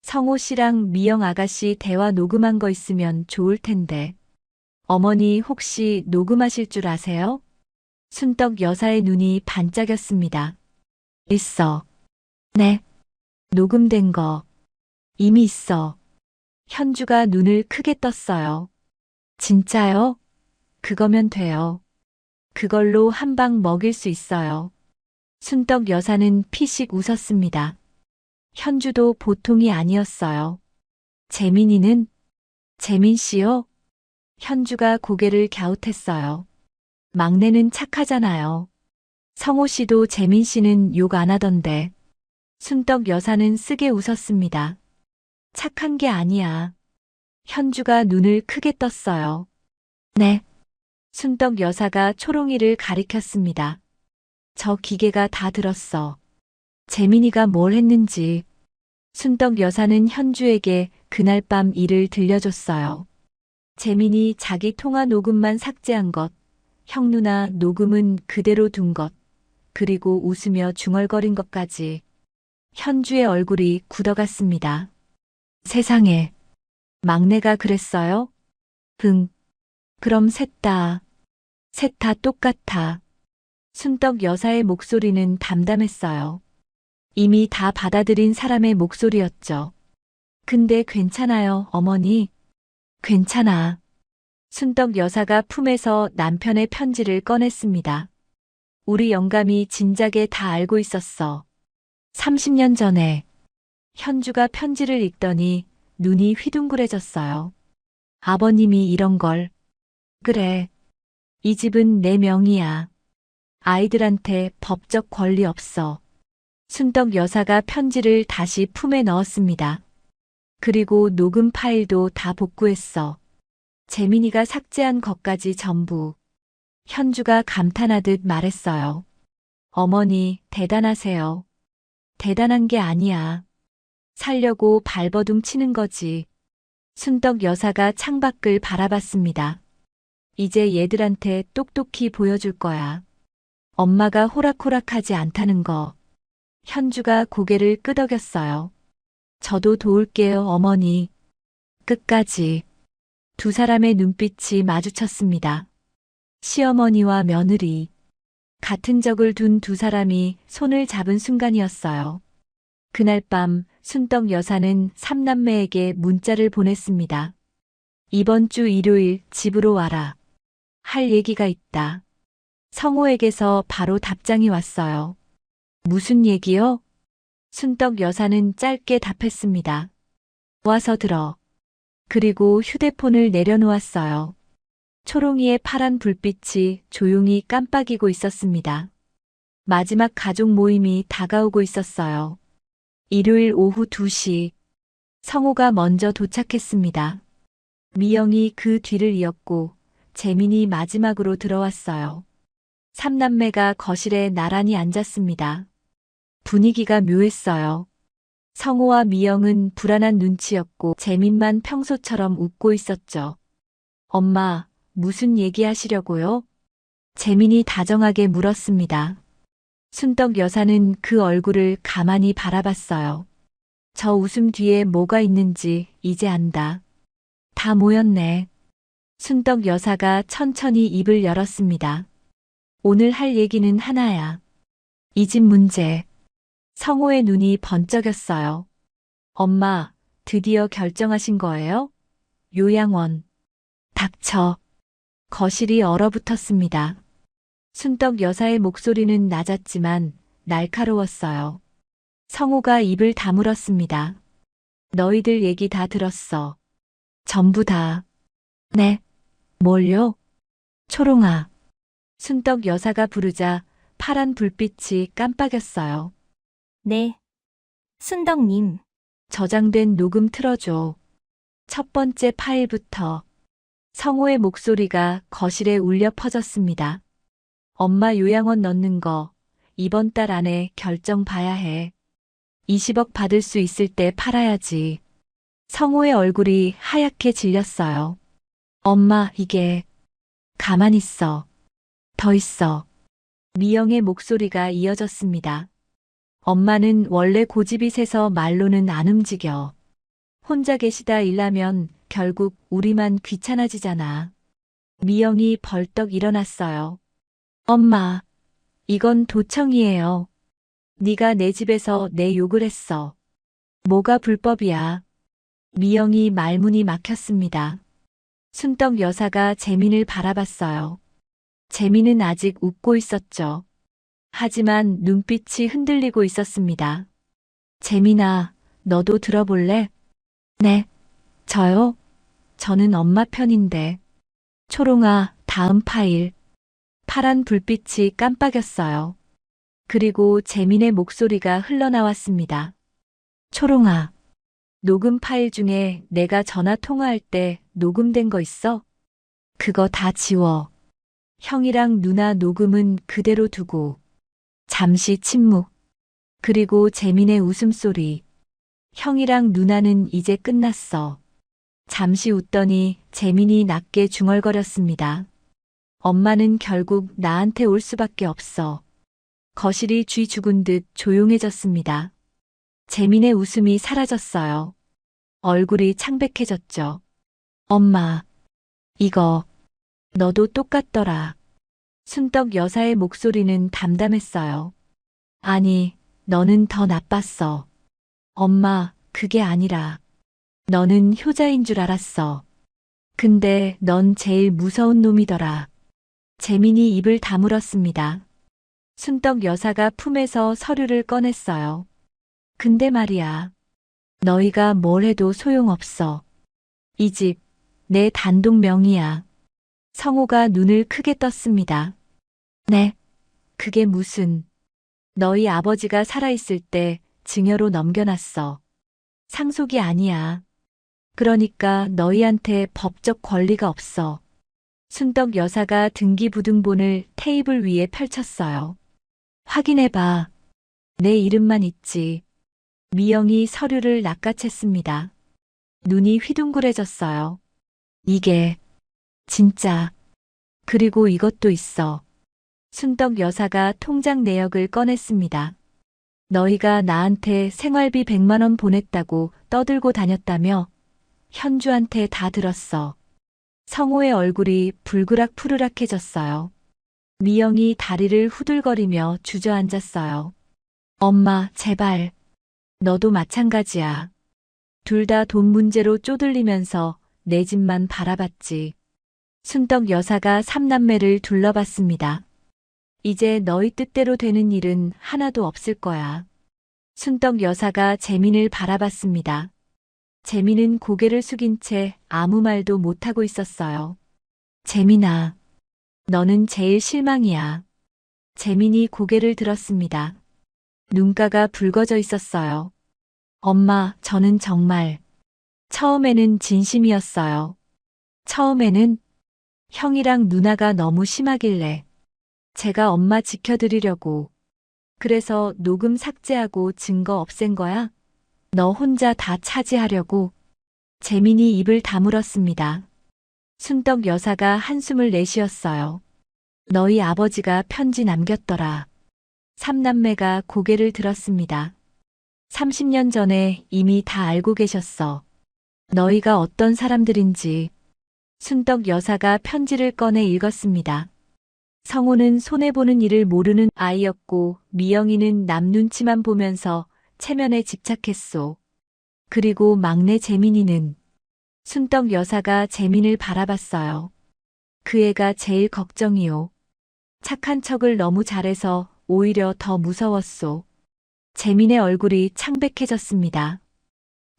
E: 성호 씨랑 미영 아가씨 대화 녹음한 거 있으면 좋을 텐데. 어머니 혹시 녹음하실 줄 아세요? 순떡 여사의 눈이 반짝였습니다. 있어. 네. 녹음된 거. 이미 있어. 현주가 눈을 크게 떴어요. 진짜요? 그거면 돼요. 그걸로 한 방 먹일 수 있어요. 순떡 여사는 피식 웃었습니다. 현주도 보통이 아니었어요. 재민이는? 재민 씨요? 현주가 고개를 갸웃했어요. 막내는 착하잖아요. 성호 씨도 재민 씨는 욕 안 하던데. 순떡 여사는 쓰게 웃었습니다. 착한 게 아니야. 현주가 눈을 크게 떴어요. 네. 순떡 여사가 초롱이를 가리켰습니다. 저 기계가 다 들었어. 재민이가 뭘 했는지. 순떡 여사는 현주에게 그날 밤 일을 들려줬어요. 재민이 자기 통화 녹음만 삭제한 것, 형 누나 녹음은 그대로 둔 것, 그리고 웃으며 중얼거린 것까지. 현주의 얼굴이 굳어갔습니다. 세상에. 막내가 그랬어요? 그럼 셋 다 똑같아. 순떡 여사의 목소리는 담담했어요. 이미 다 받아들인 사람의 목소리였죠. 근데 괜찮아요, 어머니. 괜찮아. 순떡 여사가 품에서 남편의 편지를 꺼냈습니다. 우리 영감이 진작에 다 알고 있었어. 30년 전에. 현주가 편지를 읽더니 눈이 휘둥그레졌어요. 아버님이 이런 걸. 그래. 이 집은 내 명의야. 아이들한테 법적 권리 없어. 순떡 여사가 편지를 다시 품에 넣었습니다. 그리고 녹음 파일도 다 복구했어. 재민이가 삭제한 것까지 전부. 현주가 감탄하듯 말했어요. 어머니, 대단하세요. 대단한 게 아니야. 살려고 발버둥 치는 거지. 순떡 여사가 창밖을 바라봤습니다. 이제 얘들한테 똑똑히 보여줄 거야. 엄마가 호락호락하지 않다는 거. 현주가 고개를 끄덕였어요. 저도 도울게요, 어머니. 끝까지. 두 사람의 눈빛이 마주쳤습니다. 시어머니와 며느리. 같은 적을 둔 두 사람이 손을 잡은 순간이었어요. 그날 밤 순떡 여사는 삼남매에게 문자를 보냈습니다. 이번 주 일요일 집으로 와라. 할 얘기가 있다. 성호에게서 바로 답장이 왔어요. 무슨 얘기요? 순떡 여사는 짧게 답했습니다. 와서 들어. 그리고 휴대폰을 내려놓았어요. 초롱이의 파란 불빛이 조용히 깜빡이고 있었습니다. 마지막 가족 모임이 다가오고 있었어요. 일요일 오후 2시, 성호가 먼저 도착했습니다. 미영이 그 뒤를 이었고 재민이 마지막으로 들어왔어요. 삼남매가 거실에 나란히 앉았습니다. 분위기가 묘했어요. 성호와 미영은 불안한 눈치였고 재민만 평소처럼 웃고 있었죠. 엄마, 무슨 얘기하시려고요? 재민이 다정하게 물었습니다. 순덕 여사는 그 얼굴을 가만히 바라봤어요. 저 웃음 뒤에 뭐가 있는지 이제 안다. 다 모였네. 순덕 여사가 천천히 입을 열었습니다. 오늘 할 얘기는 하나야. 이 집 문제. 성호의 눈이 번쩍였어요. 엄마, 드디어 결정하신 거예요? 요양원. 닥쳐. 거실이 얼어붙었습니다. 순덕 여사의 목소리는 낮았지만 날카로웠어요. 성호가 입을 다물었습니다. 너희들 얘기 다 들었어. 전부 다. 네. 뭘요? 초롱아. 순덕 여사가 부르자 파란 불빛이 깜빡였어요.
C: 네. 순덕님.
E: 저장된 녹음 틀어줘. 첫 번째 파일부터. 성호의 목소리가 거실에 울려 퍼졌습니다. 엄마 요양원 넣는 거 이번 달 안에 결정 봐야 해. 20억 받을 수 있을 때 팔아야지. 성호의 얼굴이 하얗게 질렸어요. 엄마, 이게. 가만 있어. 더 있어. 미영의 목소리가 이어졌습니다. 엄마는 원래 고집이 세서 말로는 안 움직여. 혼자 계시다 일하면 결국 우리만 귀찮아지잖아. 미영이 벌떡 일어났어요. 엄마, 이건 도청이에요. 네가 내 집에서 내 욕을 했어. 뭐가 불법이야? 미영이 말문이 막혔습니다. 순덕 여사가 재민을 바라봤어요. 재민은 아직 웃고 있었죠. 하지만 눈빛이 흔들리고 있었습니다. 재민아, 너도 들어볼래? 네. 저요? 저는 엄마 편인데. 초롱아, 다음 파일. 파란 불빛이 깜빡였어요. 그리고 재민의 목소리가 흘러나왔습니다. 초롱아, 녹음 파일 중에 내가 전화 통화할 때 녹음된 거 있어? 그거 다 지워. 형이랑 누나 녹음은 그대로 두고. 잠시 침묵. 그리고 재민의 웃음소리. 형이랑 누나는 이제 끝났어. 잠시 웃더니 재민이 낮게 중얼거렸습니다. 엄마는 결국 나한테 올 수밖에 없어. 거실이 쥐 죽은 듯 조용해졌습니다. 재민의 웃음이 사라졌어요. 얼굴이 창백해졌죠. 엄마, 이거, 너도 똑같더라. 순덕 여사의 목소리는 담담했어요. 아니, 너는 더 나빴어. 엄마, 그게 아니라. 너는 효자인 줄 알았어. 근데 넌 제일 무서운 놈이더라. 재민이 입을 다물었습니다. 순덕 여사가 품에서 서류를 꺼냈어요. 근데 말이야. 너희가 뭘 해도 소용없어. 이 집, 내 단독 명의야. 성호가 눈을 크게 떴습니다. 네, 그게 무슨. 너희 아버지가 살아있을 때 증여로 넘겨놨어. 상속이 아니야. 그러니까 너희한테 법적 권리가 없어. 순덕 여사가 등기부등본을 테이블 위에 펼쳤어요. 확인해봐. 내 이름만 있지. 미영이 서류를 낚아챘습니다. 눈이 휘둥그레졌어요. 이게 진짜. 그리고 이것도 있어. 순덕 여사가 통장 내역을 꺼냈습니다. 너희가 나한테 생활비 100만 원 보냈다고 떠들고 다녔다며? 현주한테 다 들었어. 성호의 얼굴이 불그락푸르락해졌어요. 미영이 다리를 후들거리며 주저앉았어요. 엄마, 제발. 너도 마찬가지야. 둘 다 돈 문제로 쪼들리면서 내 집만 바라봤지. 순덕 여사가 삼남매를 둘러봤습니다. 이제 너희 뜻대로 되는 일은 하나도 없을 거야. 순덕 여사가 재민을 바라봤습니다. 재민은 고개를 숙인 채 아무 말도 못하고 있었어요. 재민아, 너는 제일 실망이야. 재민이 고개를 들었습니다. 눈가가 붉어져 있었어요. 엄마, 저는 정말 처음에는 진심이었어요. 처음에는 형이랑 누나가 너무 심하길래 제가 엄마 지켜드리려고. 그래서 녹음 삭제하고 증거 없앤 거야? 너 혼자 다 차지하려고. 재민이 입을 다물었습니다. 순덕 여사가 한숨을 내쉬었어요. 너희 아버지가 편지 남겼더라. 삼남매가 고개를 들었습니다. 30년 전에 이미 다 알고 계셨어. 너희가 어떤 사람들인지. 순덕 여사가 편지를 꺼내 읽었습니다. 성호는 손해보는 일을 모르는 아이였고 미영이는 남 눈치만 보면서 체면에 집착했소. 그리고 막내 재민이는. 순덕 여사가 재민을 바라봤어요. 그 애가 제일 걱정이요. 착한 척을 너무 잘해서 오히려 더 무서웠소. 재민의 얼굴이 창백해졌습니다.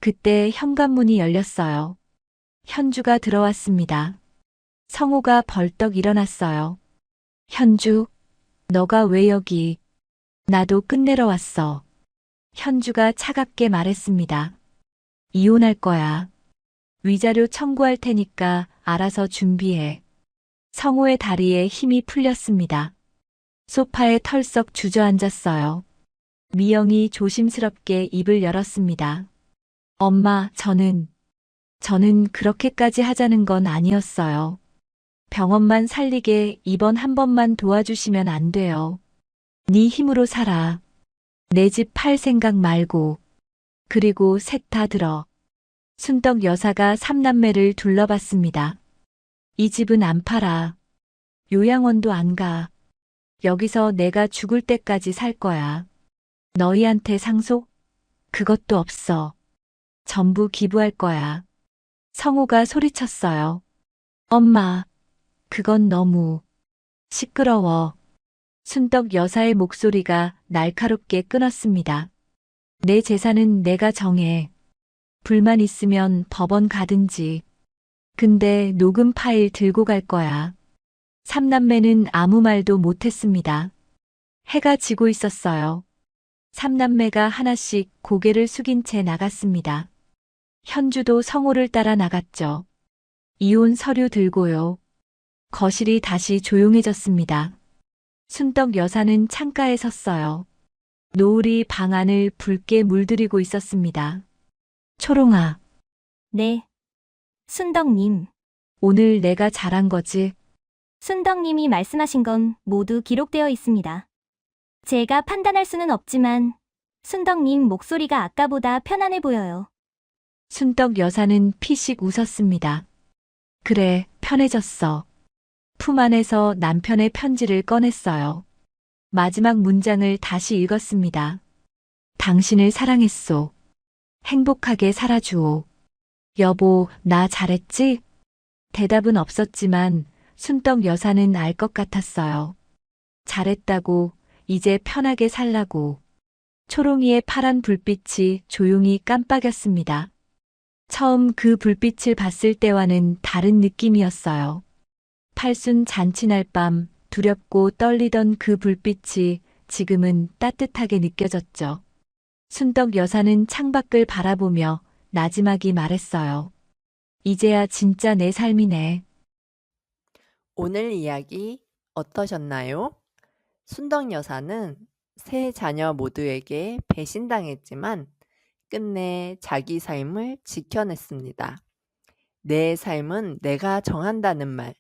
E: 그때 현관문이 열렸어요. 현주가 들어왔습니다. 성호가 벌떡 일어났어요. 현주, 너가 왜 여기? 나도 끝내러 왔어. 현주가 차갑게 말했습니다. 이혼할 거야. 위자료 청구할 테니까 알아서 준비해. 성호의 다리에 힘이 풀렸습니다. 소파에 털썩 주저앉았어요. 미영이 조심스럽게 입을 열었습니다. 엄마, 저는 그렇게까지 하자는 건 아니었어요. 병원만 살리게 이번 한 번만 도와주시면 안 돼요. 네 힘으로 살아. 내 집 팔 생각 말고. 그리고 셋 다 들어. 순덕 여사가 삼남매를 둘러봤습니다. 이 집은 안 팔아. 요양원도 안 가. 여기서 내가 죽을 때까지 살 거야. 너희한테 상속? 그것도 없어. 전부 기부할 거야. 성호가 소리쳤어요. 엄마, 그건 너무 시끄러워. 순덕 여사의 목소리가 날카롭게 끊었습니다. 내 재산은 내가 정해. 불만 있으면 법원 가든지. 근데 녹음 파일 들고 갈 거야. 삼남매는 아무 말도 못했습니다. 해가 지고 있었어요. 삼남매가 하나씩 고개를 숙인 채 나갔습니다. 현주도 성호를 따라 나갔죠. 이혼 서류 들고요. 거실이 다시 조용해졌습니다. 순덕 여사는 창가에 섰어요. 노을이 방 안을 붉게 물들이고 있었습니다. 초롱아,
C: 네. 순덕님.
E: 오늘 내가 잘한 거지?
C: 순덕님이 말씀하신 건 모두 기록되어 있습니다. 제가 판단할 수는 없지만 순덕님 목소리가 아까보다 편안해 보여요.
E: 순덕 여사는 피식 웃었습니다. 그래, 편해졌어. 품 안에서 남편의 편지를 꺼냈어요. 마지막 문장을 다시 읽었습니다. 당신을 사랑했소. 행복하게 살아주오. 여보, 나 잘했지? 대답은 없었지만 순덕 여사는 알 것 같았어요. 잘했다고, 이제 편하게 살라고. 초롱이의 파란 불빛이 조용히 깜빡였습니다. 처음 그 불빛을 봤을 때와는 다른 느낌이었어요. 팔순 잔치날 밤 두렵고 떨리던 그 불빛이 지금은 따뜻하게 느껴졌죠. 순덕 여사는 창밖을 바라보며 나지막이 말했어요. 이제야 진짜 내 삶이네.
F: 오늘 이야기 어떠셨나요? 순덕 여사는 세 자녀 모두에게 배신당했지만 끝내 자기 삶을 지켜냈습니다. 내 삶은 내가 정한다는 말.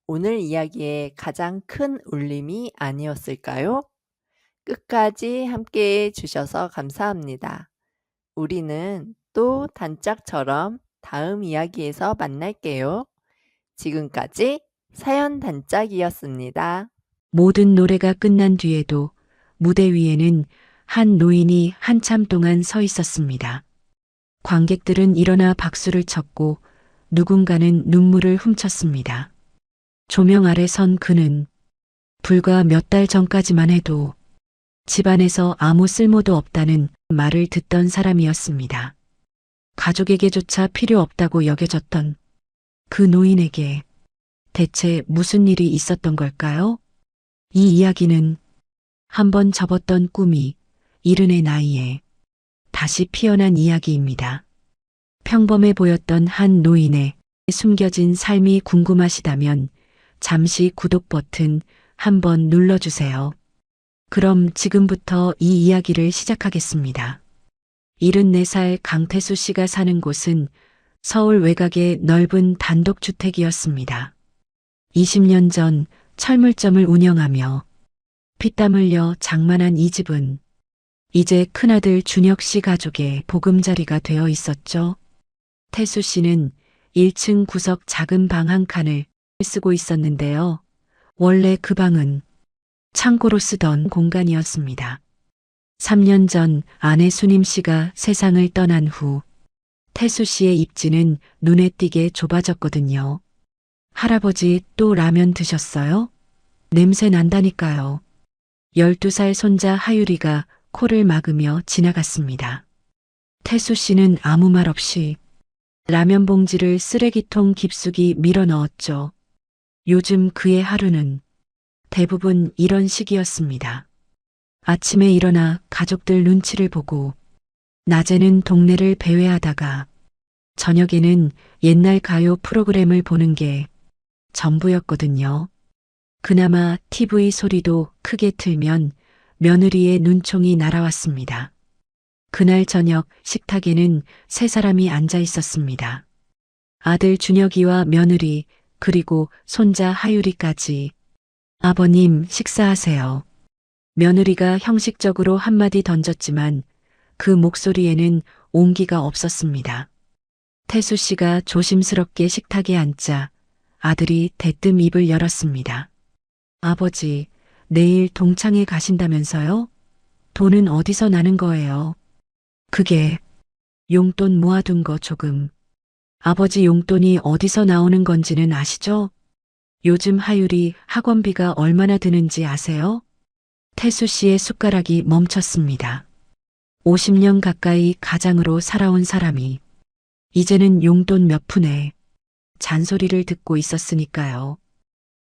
F: 오늘 이야기의 가장 큰 울림이 아니었을까요? 끝까지 함께해 주셔서 감사합니다. 우리는 또 단짝처럼 다음 이야기에서 만날게요. 지금까지 사연 단짝이었습니다.
G: 모든 노래가 끝난 뒤에도 무대 위에는 한 노인이 한참 동안 서 있었습니다. 관객들은 일어나 박수를 쳤고 누군가는 눈물을 훔쳤습니다. 조명 아래 선 그는 불과 몇 달 전까지만 해도 집안에서 아무 쓸모도 없다는 말을 듣던 사람이었습니다. 가족에게조차 필요 없다고 여겨졌던 그 노인에게 대체 무슨 일이 있었던 걸까요? 이 이야기는 한번 접었던 꿈이 이른의 나이에 다시 피어난 이야기입니다. 평범해 보였던 한 노인의 숨겨진 삶이 궁금하시다면 잠시 구독 버튼 한번 눌러주세요. 그럼 지금부터 이 이야기를 시작하겠습니다. 74살 강태수 씨가 사는 곳은 서울 외곽의 넓은 단독주택이었습니다. 20년 전 철물점을 운영하며 피땀 흘려 장만한 이 집은 이제 큰아들 준혁 씨 가족의 보금자리가 되어 있었죠. 태수 씨는 1층 구석 작은 방 한 칸을 쓰고 있었는데요. 원래 그 방은 창고로 쓰던 공간이었습니다. 3년 전 아내 수님 씨가 세상을 떠난 후 태수 씨의 입지는 눈에 띄게 좁아졌거든요. 할아버지 또 라면 드셨어요? 냄새 난다니까요. 12살 손자 하유리가 코를 막으며 지나갔습니다. 태수 씨는 아무 말 없이 라면 봉지를 쓰레기통 깊숙이 밀어 넣었죠. 요즘 그의 하루는 대부분 이런 식이었습니다. 아침에 일어나 가족들 눈치를 보고 낮에는 동네를 배회하다가 저녁에는 옛날 가요 프로그램을 보는 게 전부였거든요. 그나마 TV 소리도 크게 틀면 며느리의 눈총이 날아왔습니다. 그날 저녁 식탁에는 세 사람이 앉아 있었습니다. 아들 준혁이와 며느리 그리고 손자 하유리까지. 아버님 식사하세요. 며느리가 형식적으로 한마디 던졌지만 그 목소리에는 온기가 없었습니다. 태수 씨가 조심스럽게 식탁에 앉자 아들이 대뜸 입을 열었습니다. 아버지, 내일 동창회 가신다면서요? 돈은 어디서 나는 거예요? 그게 용돈 모아둔 거 조금. 아버지 용돈이 어디서 나오는 건지는 아시죠? 요즘 하율이 학원비가 얼마나 드는지 아세요? 태수 씨의 숟가락이 멈췄습니다. 50년 가까이 가장으로 살아온 사람이 이제는 용돈 몇 푼에 잔소리를 듣고 있었으니까요.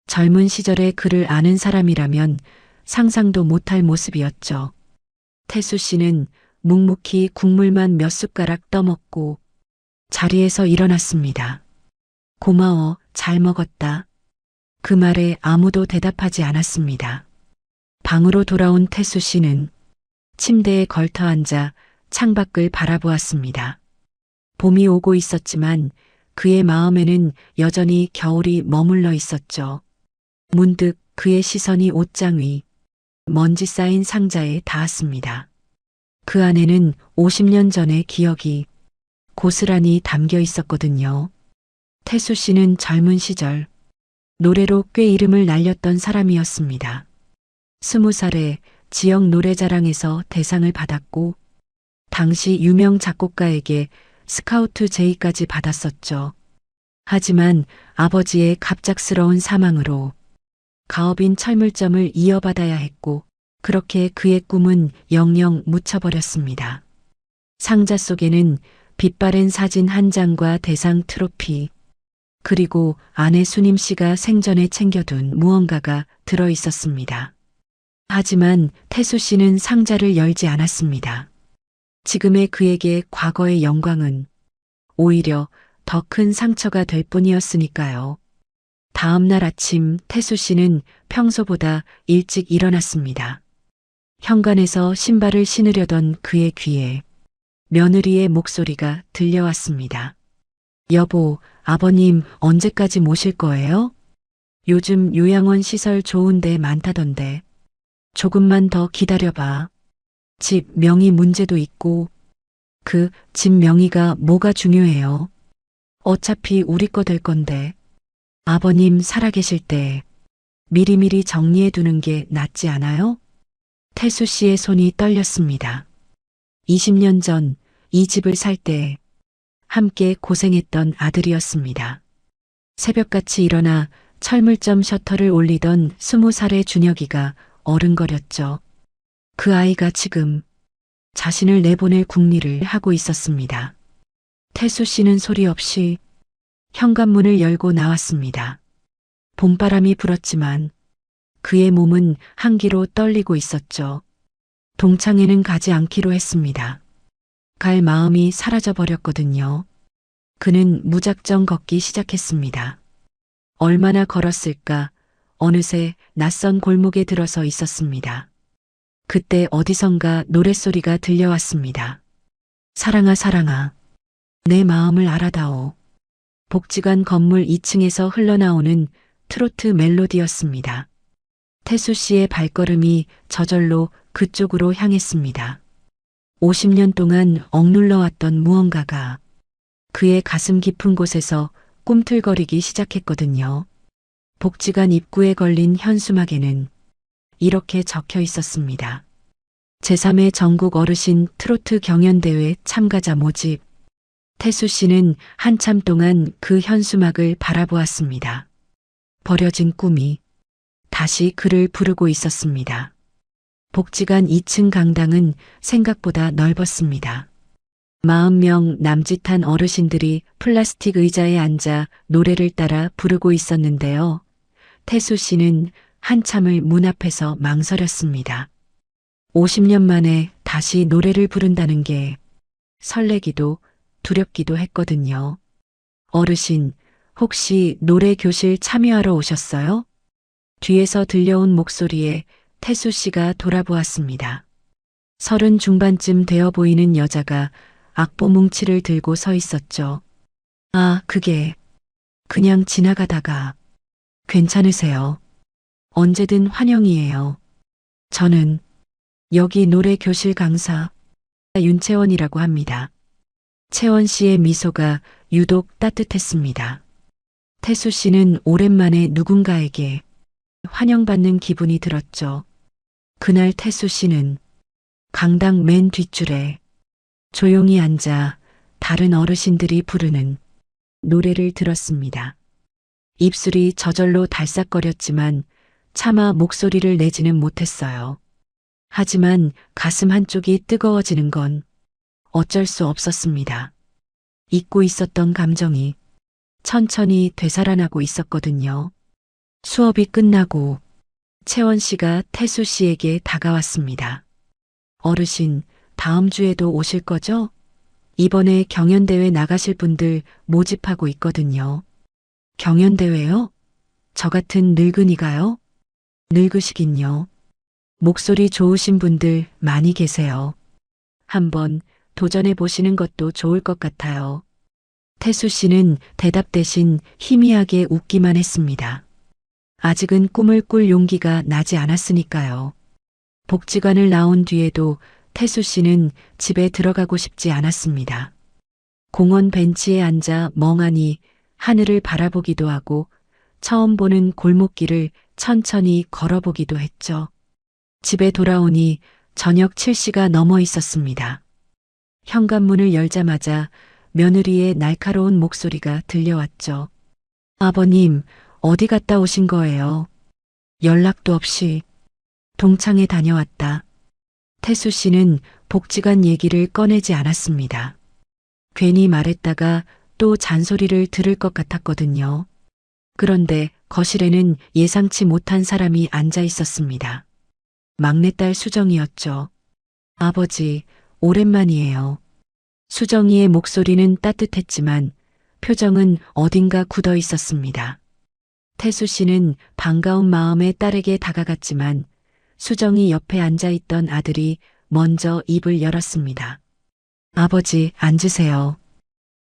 G: 젊은 시절에 그를 아는 사람이라면 상상도 못할 모습이었죠. 태수 씨는 묵묵히 국물만 몇 숟가락 떠먹고 자리에서 일어났습니다. 고마워, 잘 먹었다. 그 말에 아무도 대답하지 않았습니다. 방으로 돌아온 태수 씨는 침대에 걸터 앉아 창밖을 바라보았습니다. 봄이 오고 있었지만 그의 마음에는 여전히 겨울이 머물러 있었죠. 문득 그의 시선이 옷장 위 먼지 쌓인 상자에 닿았습니다. 그 안에는 50년 전의 기억이 고스란히 담겨 있었거든요. 태수 씨는 젊은 시절 노래로 꽤 이름을 날렸던 사람이었습니다. 20살에 지역 노래자랑에서 대상을 받았고 당시 유명 작곡가에게 스카우트 제의까지 받았었죠. 하지만 아버지의 갑작스러운 사망으로 가업인 철물점을 이어받아야 했고 그렇게 그의 꿈은 영영 묻혀버렸습니다. 상자 속에는 빛바랜 사진 한 장과 대상 트로피 그리고 아내 수님 씨가 생전에 챙겨둔 무언가가 들어 있었습니다. 하지만 태수 씨는 상자를 열지 않았습니다. 지금의 그에게 과거의 영광은 오히려 더 큰 상처가 될 뿐이었으니까요. 다음 날 아침 태수 씨는 평소보다 일찍 일어났습니다. 현관에서 신발을 신으려던 그의 귀에 며느리의 목소리가 들려왔습니다. 여보, 아버님 언제까지 모실 거예요? 요즘 요양원 시설 좋은 데 많다던데. 조금만 더 기다려봐. 집 명의 문제도 있고 그 집 명의가 뭐가 중요해요. 어차피 우리 거 될 건데. 아버님 살아계실 때 미리미리 정리해 두는 게 낫지 않아요? 태수 씨의 손이 떨렸습니다. 20년 전 이 집을 살 때 함께 고생했던 아들이었습니다. 새벽같이 일어나 철물점 셔터를 올리던 20살의 준혁이가 어른거렸죠. 그 아이가 지금 자신을 내보낼 궁리를 하고 있었습니다. 태수 씨는 소리 없이 현관문을 열고 나왔습니다. 봄바람이 불었지만 그의 몸은 한기로 떨리고 있었죠. 동창회는 가지 않기로 했습니다. 갈 마음이 사라져 버렸거든요. 그는 무작정 걷기 시작했습니다. 얼마나 걸었을까? 어느새 낯선 골목에 들어서 있었습니다. 그때 어디선가 노랫소리가 들려왔습니다. 사랑아, 사랑아. 내 마음을 알아다오. 복지관 건물 2층에서 흘러나오는 트로트 멜로디였습니다. 태수 씨의 발걸음이 저절로 그쪽으로 향했습니다. 50년 동안 억눌러왔던 무언가가 그의 가슴 깊은 곳에서 꿈틀거리기 시작했거든요. 복지관 입구에 걸린 현수막에는 이렇게 적혀 있었습니다. 제3회 전국 어르신 트로트 경연대회 참가자 모집. 태수 씨는 한참 동안 그 현수막을 바라보았습니다. 버려진 꿈이 다시 그를 부르고 있었습니다. 복지관 2층 강당은 생각보다 넓었습니다. 40명 남짓한 어르신들이 플라스틱 의자에 앉아 노래를 따라 부르고 있었는데요. 태수 씨는 한참을 문 앞에서 망설였습니다. 50년 만에 다시 노래를 부른다는 게 설레기도 두렵기도 했거든요. 어르신, 혹시 노래 교실 참여하러 오셨어요? 뒤에서 들려온 목소리에 태수 씨가 돌아보았습니다. 30 중반쯤 되어 보이는 여자가 악보 뭉치를 들고 서 있었죠. 아, 그게 그냥 지나가다가 괜찮으세요? 언제든 환영이에요. 저는 여기 노래 교실 강사 윤채원이라고 합니다. 채원 씨의 미소가 유독 따뜻했습니다. 태수 씨는 오랜만에 누군가에게 환영받는 기분이 들었죠. 그날 태수 씨는 강당 맨 뒷줄에 조용히 앉아 다른 어르신들이 부르는 노래를 들었습니다. 입술이 저절로 달싹거렸지만 차마 목소리를 내지는 못했어요. 하지만 가슴 한쪽이 뜨거워지는 건 어쩔 수 없었습니다. 잊고 있었던 감정이 천천히 되살아나고 있었거든요. 수업이 끝나고 채원 씨가 태수 씨에게 다가왔습니다. 어르신, 다음 주에도 오실 거죠? 이번에 경연대회 나가실 분들 모집하고 있거든요. 경연대회요? 저 같은 늙은이가요? 늙으시긴요. 목소리 좋으신 분들 많이 계세요. 한번 도전해 보시는 것도 좋을 것 같아요. 태수 씨는 대답 대신 희미하게 웃기만 했습니다. 아직은 꿈을 꿀 용기가 나지 않았으니까요. 복지관을 나온 뒤에도 태수 씨는 집에 들어가고 싶지 않았습니다. 공원 벤치에 앉아 멍하니 하늘을 바라보기도 하고 처음 보는 골목길을 천천히 걸어보기도 했죠. 집에 돌아오니 저녁 7시가 넘어 있었습니다. 현관문을 열자마자 며느리의 날카로운 목소리가 들려왔죠. 아버님, 어디 갔다 오신 거예요? 연락도 없이. 동창회 다녀왔다. 태수 씨는 복지관 얘기를 꺼내지 않았습니다. 괜히 말했다가 또 잔소리를 들을 것 같았거든요. 그런데 거실에는 예상치 못한 사람이 앉아 있었습니다. 막내딸 수정이었죠. 아버지, 오랜만이에요. 수정이의 목소리는 따뜻했지만 표정은 어딘가 굳어 있었습니다. 태수 씨는 반가운 마음에 딸에게 다가갔지만 수정이 옆에 앉아있던 아들이 먼저 입을 열었습니다. 아버지, 앉으세요.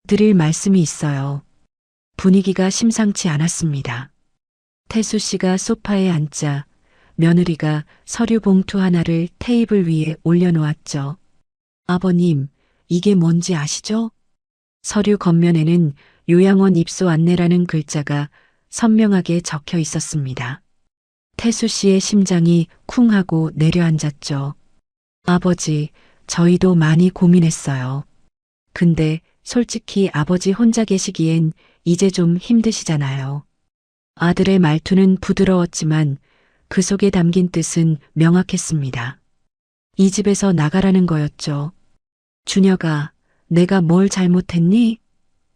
G: 드릴 말씀이 있어요. 분위기가 심상치 않았습니다. 태수 씨가 소파에 앉자 며느리가 서류 봉투 하나를 테이블 위에 올려놓았죠. 아버님, 이게 뭔지 아시죠? 서류 겉면에는 요양원 입소 안내라는 글자가 선명하게 적혀 있었습니다. 태수 씨의 심장이 쿵 하고 내려앉았죠. 아버지, 저희도 많이 고민했어요. 근데 솔직히 아버지 혼자 계시기엔 이제 좀 힘드시잖아요. 아들의 말투는 부드러웠지만 그 속에 담긴 뜻은 명확했습니다. 이 집에서 나가라는 거였죠. 주녀가 내가 뭘 잘못했니?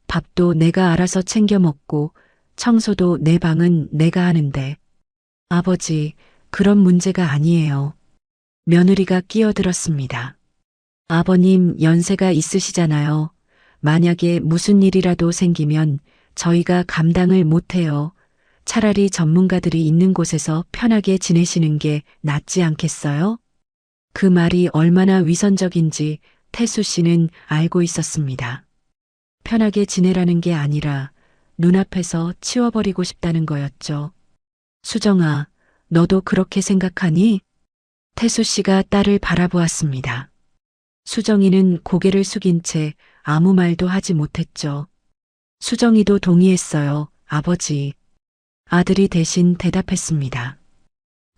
G: 밥도 내가 알아서 챙겨 먹고 청소도 내 방은 내가 하는데. 아버지, 그런 문제가 아니에요. 며느리가 끼어들었습니다. 아버님 연세가 있으시잖아요. 만약에 무슨 일이라도 생기면 저희가 감당을 못해요. 차라리 전문가들이 있는 곳에서 편하게 지내시는 게 낫지 않겠어요? 그 말이 얼마나 위선적인지 태수 씨는 알고 있었습니다. 편하게 지내라는 게 아니라 눈앞에서 치워버리고 싶다는 거였죠. 수정아, 너도 그렇게 생각하니? 태수 씨가 딸을 바라보았습니다. 수정이는 고개를 숙인 채 아무 말도 하지 못했죠. 수정이도 동의했어요, 아버지. 아들이 대신 대답했습니다.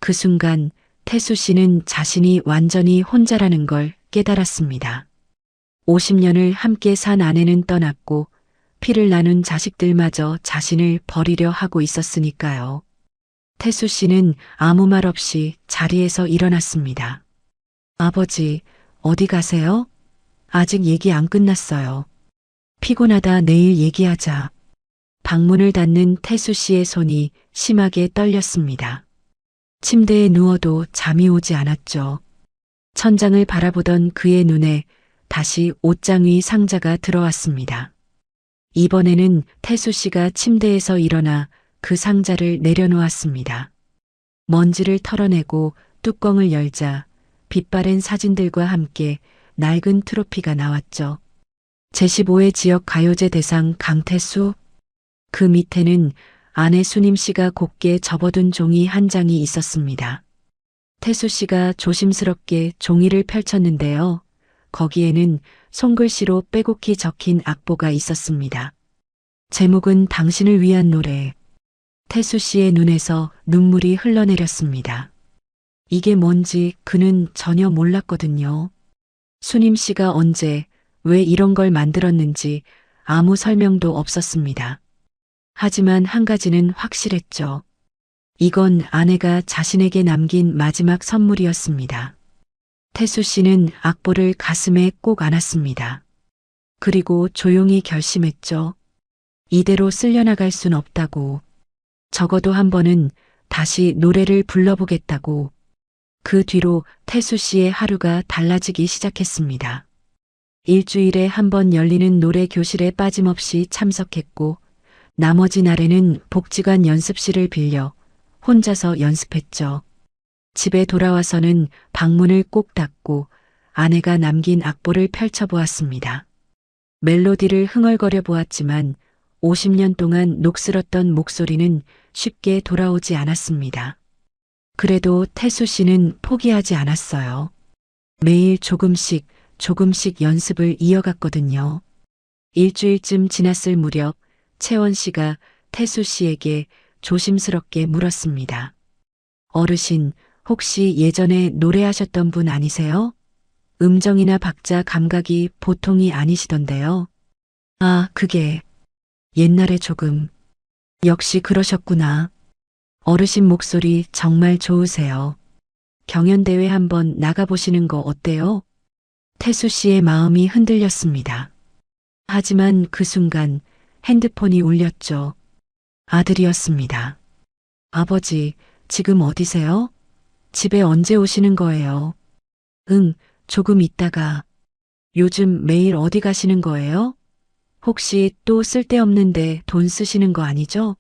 G: 그 순간 태수 씨는 자신이 완전히 혼자라는 걸 깨달았습니다. 50년을 함께 산 아내는 떠났고 피를 나눈 자식들마저 자신을 버리려 하고 있었으니까요. 태수 씨는 아무 말 없이 자리에서 일어났습니다. 아버지, 어디 가세요? 아직 얘기 안 끝났어요. 피곤하다 내일 얘기하자. 방문을 닫는 태수 씨의 손이 심하게 떨렸습니다. 침대에 누워도 잠이 오지 않았죠. 천장을 바라보던 그의 눈에 다시 옷장 위 상자가 들어왔습니다. 이번에는 태수 씨가 침대에서 일어나 그 상자를 내려놓았습니다. 먼지를 털어내고 뚜껑을 열자 빛바랜 사진들과 함께 낡은 트로피가 나왔죠. 제15회 지역 가요제 대상 강태수. 그 밑에는 아내 수님 씨가 곱게 접어둔 종이 한 장이 있었습니다. 태수 씨가 조심스럽게 종이를 펼쳤는데요. 거기에는 손글씨로 빼곡히 적힌 악보가 있었습니다. 제목은 당신을 위한 노래. 태수 씨의 눈에서 눈물이 흘러내렸습니다. 이게 뭔지 그는 전혀 몰랐거든요. 수님 씨가 언제, 왜 이런 걸 만들었는지 아무 설명도 없었습니다. 하지만 한 가지는 확실했죠. 이건 아내가 자신에게 남긴 마지막 선물이었습니다. 태수 씨는 악보를 가슴에 꼭 안았습니다. 그리고 조용히 결심했죠. 이대로 쓸려나갈 순 없다고. 적어도 한 번은 다시 노래를 불러보겠다고. 그 뒤로 태수 씨의 하루가 달라지기 시작했습니다. 일주일에 한 번 열리는 노래 교실에 빠짐없이 참석했고, 나머지 날에는 복지관 연습실을 빌려 혼자서 연습했죠. 집에 돌아와서는 방문을 꼭 닫고 아내가 남긴 악보를 펼쳐보았습니다. 멜로디를 흥얼거려 보았지만 50년 동안 녹슬었던 목소리는 쉽게 돌아오지 않았습니다. 그래도 태수 씨는 포기하지 않았어요. 매일 조금씩 연습을 이어갔거든요. 일주일쯤 지났을 무렵 채원 씨가 태수 씨에게 조심스럽게 물었습니다. 어르신, 혹시 예전에 노래하셨던 분 아니세요? 음정이나 박자 감각이 보통이 아니시던데요. 아, 그게 옛날에 조금. 역시 그러셨구나. 어르신 목소리 정말 좋으세요. 경연대회 한번 나가보시는 거 어때요? 태수 씨의 마음이 흔들렸습니다. 하지만 그 순간 핸드폰이 울렸죠. 아들이었습니다. 아버지, 지금 어디세요? 집에 언제 오시는 거예요? 응, 조금 있다가. 요즘 매일 어디 가시는 거예요? 혹시 또 쓸데없는데 돈 쓰시는 거 아니죠?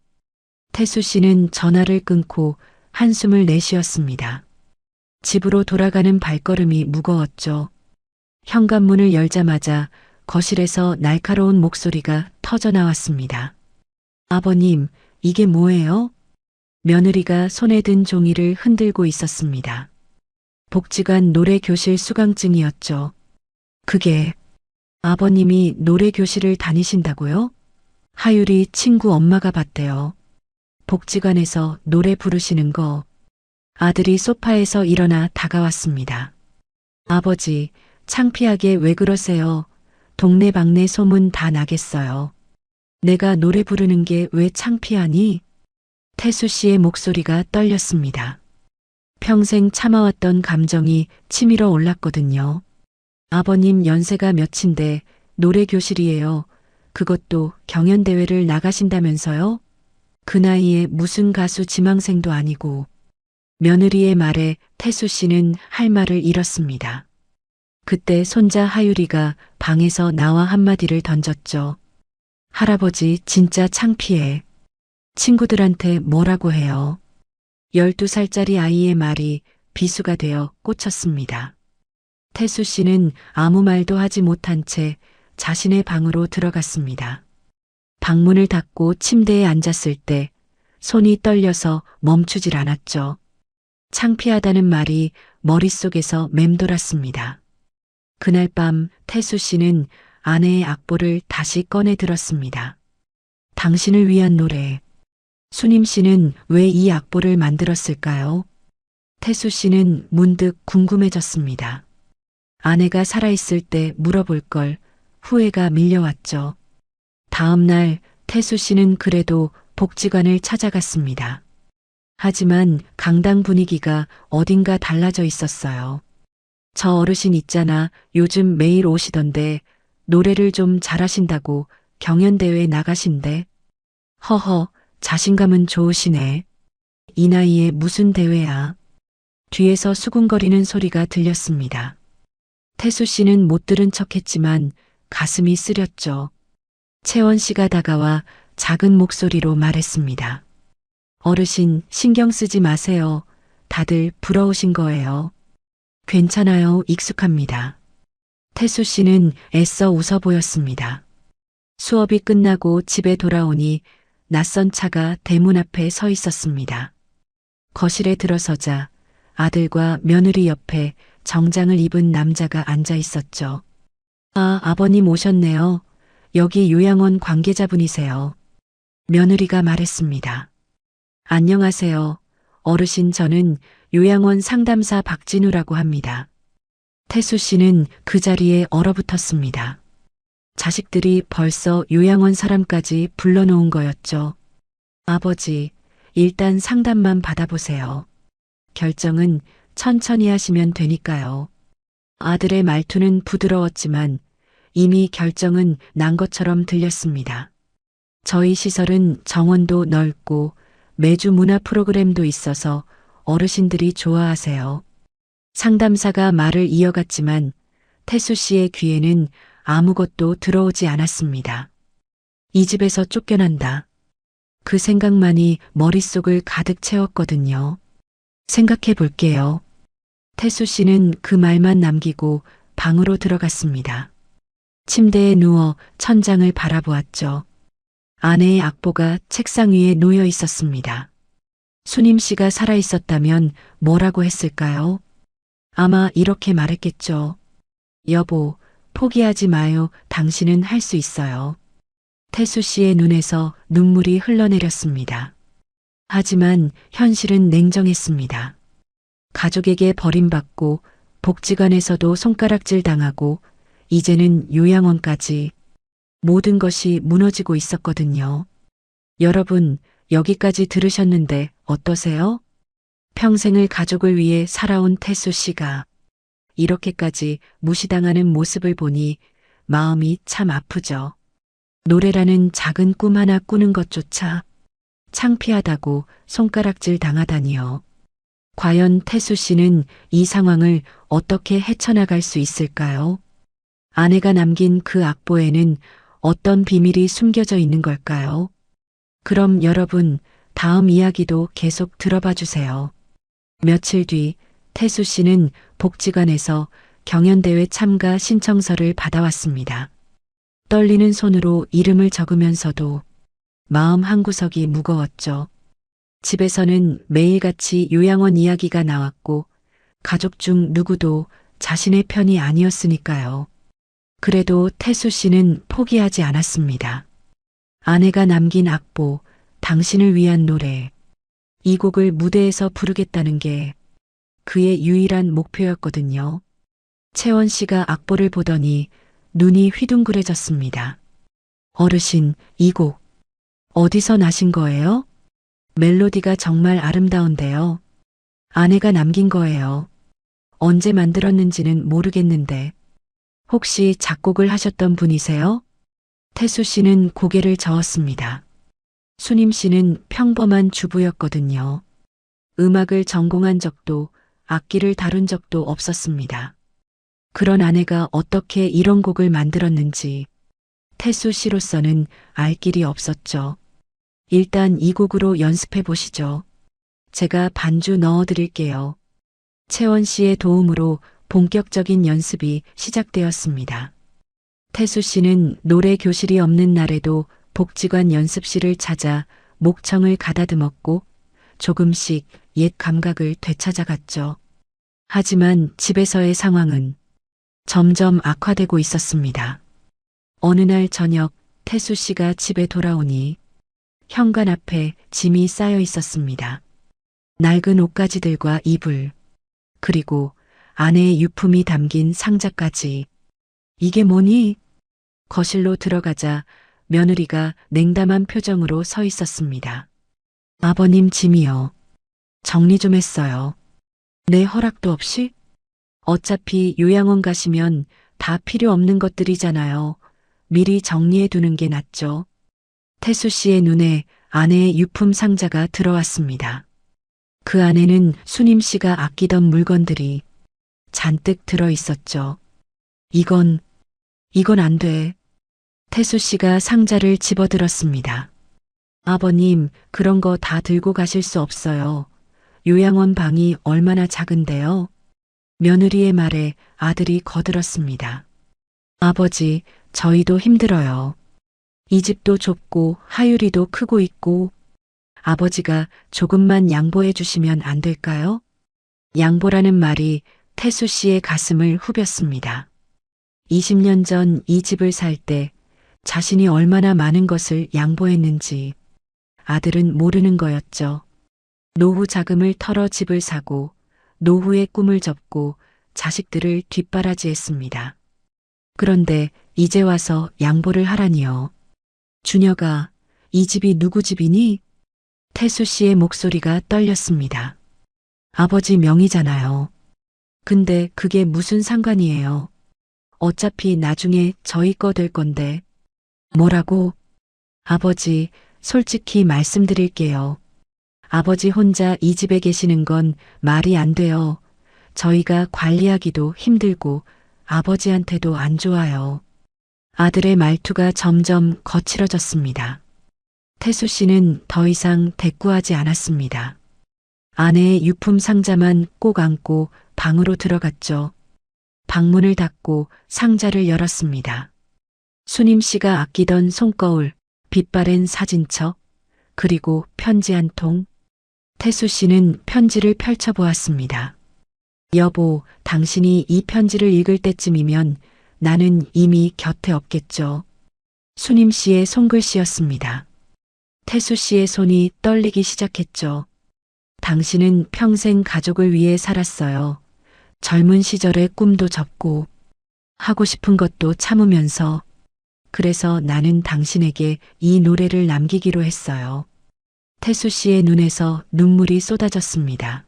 G: 태수 씨는 전화를 끊고 한숨을 내쉬었습니다. 집으로 돌아가는 발걸음이 무거웠죠. 현관문을 열자마자 거실에서 날카로운 목소리가 터져 나왔습니다. 아버님, 이게 뭐예요? 며느리가 손에 든 종이를 흔들고 있었습니다. 복지관 노래교실 수강증이었죠. 그게 아버님이 노래교실을 다니신다고요? 하율이 친구 엄마가 봤대요. 복지관에서 노래 부르시는 거. 아들이 소파에서 일어나 다가왔습니다. 아버지, 창피하게 왜 그러세요? 동네방네 소문 다 나겠어요. 내가 노래 부르는 게 왜 창피하니? 태수 씨의 목소리가 떨렸습니다. 평생 참아왔던 감정이 치밀어 올랐거든요. 아버님 연세가 몇인데 노래 교실이에요. 그것도 경연대회를 나가신다면서요? 그 나이에 무슨 가수 지망생도 아니고. 며느리의 말에 태수 씨는 할 말을 잃었습니다. 그때 손자 하유리가 방에서 나와 한마디를 던졌죠. 할아버지 진짜 창피해. 친구들한테 뭐라고 해요. 12살짜리 아이의 말이 비수가 되어 꽂혔습니다. 태수 씨는 아무 말도 하지 못한 채 자신의 방으로 들어갔습니다. 방문을 닫고 침대에 앉았을 때 손이 떨려서 멈추질 않았죠. 창피하다는 말이 머릿속에서 맴돌았습니다. 그날 밤 태수 씨는 아내의 악보를 다시 꺼내 들었습니다. 당신을 위한 노래. 수님 씨는 왜 이 악보를 만들었을까요? 태수 씨는 문득 궁금해졌습니다. 아내가 살아있을 때 물어볼 걸 후회가 밀려왔죠. 다음 날 태수 씨는 그래도 복지관을 찾아갔습니다. 하지만 강당 분위기가 어딘가 달라져 있었어요. 저 어르신 있잖아. 요즘 매일 오시던데 노래를 좀 잘하신다고 경연대회 나가신대. 허허, 자신감은 좋으시네. 이 나이에 무슨 대회야. 뒤에서 수군거리는 소리가 들렸습니다. 태수 씨는 못 들은 척했지만 가슴이 쓰렸죠. 채원 씨가 다가와 작은 목소리로 말했습니다. 어르신, 신경 쓰지 마세요. 다들 부러우신 거예요. 괜찮아요. 익숙합니다. 태수 씨는 애써 웃어 보였습니다. 수업이 끝나고 집에 돌아오니 낯선 차가 대문 앞에 서 있었습니다. 거실에 들어서자 아들과 며느리 옆에 정장을 입은 남자가 앉아 있었죠. 아, 아버님 오셨네요. 여기 요양원 관계자분이세요. 며느리가 말했습니다. 안녕하세요. 어르신, 저는 요양원 상담사 박진우라고 합니다. 태수 씨는 그 자리에 얼어붙었습니다. 자식들이 벌써 요양원 사람까지 불러놓은 거였죠. 아버지, 일단 상담만 받아보세요. 결정은 천천히 하시면 되니까요. 아들의 말투는 부드러웠지만 이미 결정은 난 것처럼 들렸습니다. 저희 시설은 정원도 넓고 매주 문화 프로그램도 있어서 어르신들이 좋아하세요. 상담사가 말을 이어갔지만 태수 씨의 귀에는 아무것도 들어오지 않았습니다. 이 집에서 쫓겨난다. 그 생각만이 머릿속을 가득 채웠거든요. 생각해 볼게요. 태수 씨는 그 말만 남기고 방으로 들어갔습니다. 침대에 누워 천장을 바라보았죠. 아내의 악보가 책상 위에 놓여 있었습니다. 수님 씨가 살아있었다면 뭐라고 했을까요? 아마 이렇게 말했겠죠. 여보, 포기하지 마요. 당신은 할 수 있어요. 태수 씨의 눈에서 눈물이 흘러내렸습니다. 하지만 현실은 냉정했습니다. 가족에게 버림받고 복지관에서도 손가락질 당하고 이제는 요양원까지 모든 것이 무너지고 있었거든요. 여러분, 여기까지 들으셨는데 어떠세요? 평생을 가족을 위해 살아온 태수 씨가 이렇게까지 무시당하는 모습을 보니 마음이 참 아프죠. 노래라는 작은 꿈 하나 꾸는 것조차 창피하다고 손가락질 당하다니요. 과연 태수 씨는 이 상황을 어떻게 헤쳐나갈 수 있을까요? 아내가 남긴 그 악보에는 어떤 비밀이 숨겨져 있는 걸까요? 그럼 여러분, 다음 이야기도 계속 들어봐 주세요. 며칠 뒤 태수 씨는 복지관에서 경연대회 참가 신청서를 받아왔습니다. 떨리는 손으로 이름을 적으면서도 마음 한구석이 무거웠죠. 집에서는 매일같이 요양원 이야기가 나왔고 가족 중 누구도 자신의 편이 아니었으니까요. 그래도 태수 씨는 포기하지 않았습니다. 아내가 남긴 악보, 당신을 위한 노래. 이 곡을 무대에서 부르겠다는 게 그의 유일한 목표였거든요. 채원 씨가 악보를 보더니 눈이 휘둥그레졌습니다. 어르신, 이 곡 어디서 나신 거예요? 멜로디가 정말 아름다운데요. 아내가 남긴 거예요. 언제 만들었는지는 모르겠는데 혹시 작곡을 하셨던 분이세요? 태수 씨는 고개를 저었습니다. 수님 씨는 평범한 주부였거든요. 음악을 전공한 적도 악기를 다룬 적도 없었습니다. 그런 아내가 어떻게 이런 곡을 만들었는지 태수 씨로서는 알 길이 없었죠. 일단 이 곡으로 연습해 보시죠. 제가 반주 넣어 드릴게요. 채원 씨의 도움으로 본격적인 연습이 시작되었습니다. 태수 씨는 노래 교실이 없는 날에도 복지관 연습실을 찾아 목청을 가다듬었고 조금씩 옛 감각을 되찾아갔죠. 하지만 집에서의 상황은 점점 악화되고 있었습니다. 어느 날 저녁 태수 씨가 집에 돌아오니 현관 앞에 짐이 쌓여 있었습니다. 낡은 옷가지들과 이불, 그리고 아내의 유품이 담긴 상자까지. 이게 뭐니? 거실로 들어가자 며느리가 냉담한 표정으로 서 있었습니다. 아버님 짐이요. 정리 좀 했어요. 내 허락도 없이? 어차피 요양원 가시면 다 필요 없는 것들이잖아요. 미리 정리해 두는 게 낫죠. 태수 씨의 눈에 아내의 유품 상자가 들어왔습니다. 그 안에는 수님 씨가 아끼던 물건들이 잔뜩 들어 있었죠. 이건 안 돼. 태수 씨가 상자를 집어들었습니다. 아버님, 그런 거 다 들고 가실 수 없어요. 요양원 방이 얼마나 작은데요. 며느리의 말에 아들이 거들었습니다. 아버지, 저희도 힘들어요. 이 집도 좁고 하율이도 크고 있고 아버지가 조금만 양보해 주시면 안 될까요? 양보라는 말이 태수 씨의 가슴을 후볐습니다. 20년 전 이 집을 살 때 자신이 얼마나 많은 것을 양보했는지 아들은 모르는 거였죠. 노후 자금을 털어 집을 사고 노후의 꿈을 접고 자식들을 뒷바라지했습니다. 그런데 이제 와서 양보를 하라니요. 준혁아, 이 집이 누구 집이니? 태수 씨의 목소리가 떨렸습니다. 아버지 명의잖아요. 근데 그게 무슨 상관이에요. 어차피 나중에 저희 거 될 건데. 뭐라고? 아버지, 솔직히 말씀드릴게요. 아버지 혼자 이 집에 계시는 건 말이 안 돼요. 저희가 관리하기도 힘들고 아버지한테도 안 좋아요. 아들의 말투가 점점 거칠어졌습니다. 태수 씨는 더 이상 대꾸하지 않았습니다. 아내의 유품 상자만 꼭 안고 방으로 들어갔죠. 방문을 닫고 상자를 열었습니다. 수님 씨가 아끼던 손거울, 빛바랜 사진첩, 그리고 편지 한 통. 태수 씨는 편지를 펼쳐보았습니다. 여보, 당신이 이 편지를 읽을 때쯤이면 나는 이미 곁에 없겠죠. 수님 씨의 손글씨였습니다. 태수 씨의 손이 떨리기 시작했죠. 당신은 평생 가족을 위해 살았어요. 젊은 시절의 꿈도 접고 하고 싶은 것도 참으면서 그래서 나는 당신에게 이 노래를 남기기로 했어요. 태수 씨의 눈에서 눈물이 쏟아졌습니다.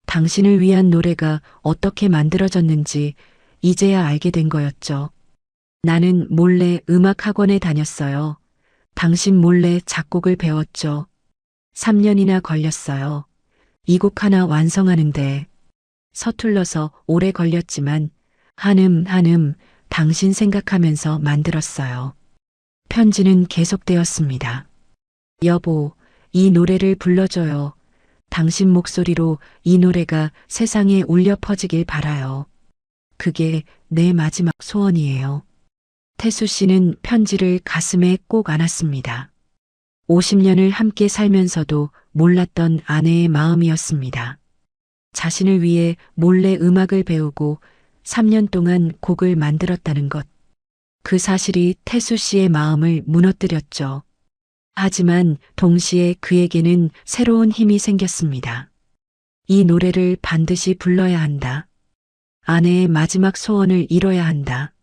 G: 당신을 위한 노래가 어떻게 만들어졌는지 이제야 알게 된 거였죠. 나는 몰래 음악학원에 다녔어요. 당신 몰래 작곡을 배웠죠. 3년이나 걸렸어요. 이 곡 하나 완성하는데 서툴러서 오래 걸렸지만 한음 당신 생각하면서 만들었어요. 편지는 계속되었습니다. 여보, 이 노래를 불러줘요. 당신 목소리로 이 노래가 세상에 울려 퍼지길 바라요. 그게 내 마지막 소원이에요. 태수 씨는 편지를 가슴에 꼭 안았습니다. 50년을 함께 살면서도 몰랐던 아내의 마음이었습니다. 자신을 위해 몰래 음악을 배우고 3년 동안 곡을 만들었다는 것. 그 사실이 태수 씨의 마음을 무너뜨렸죠. 하지만 동시에 그에게는 새로운 힘이 생겼습니다. 이 노래를 반드시 불러야 한다. 아내의 마지막 소원을 이뤄야 한다.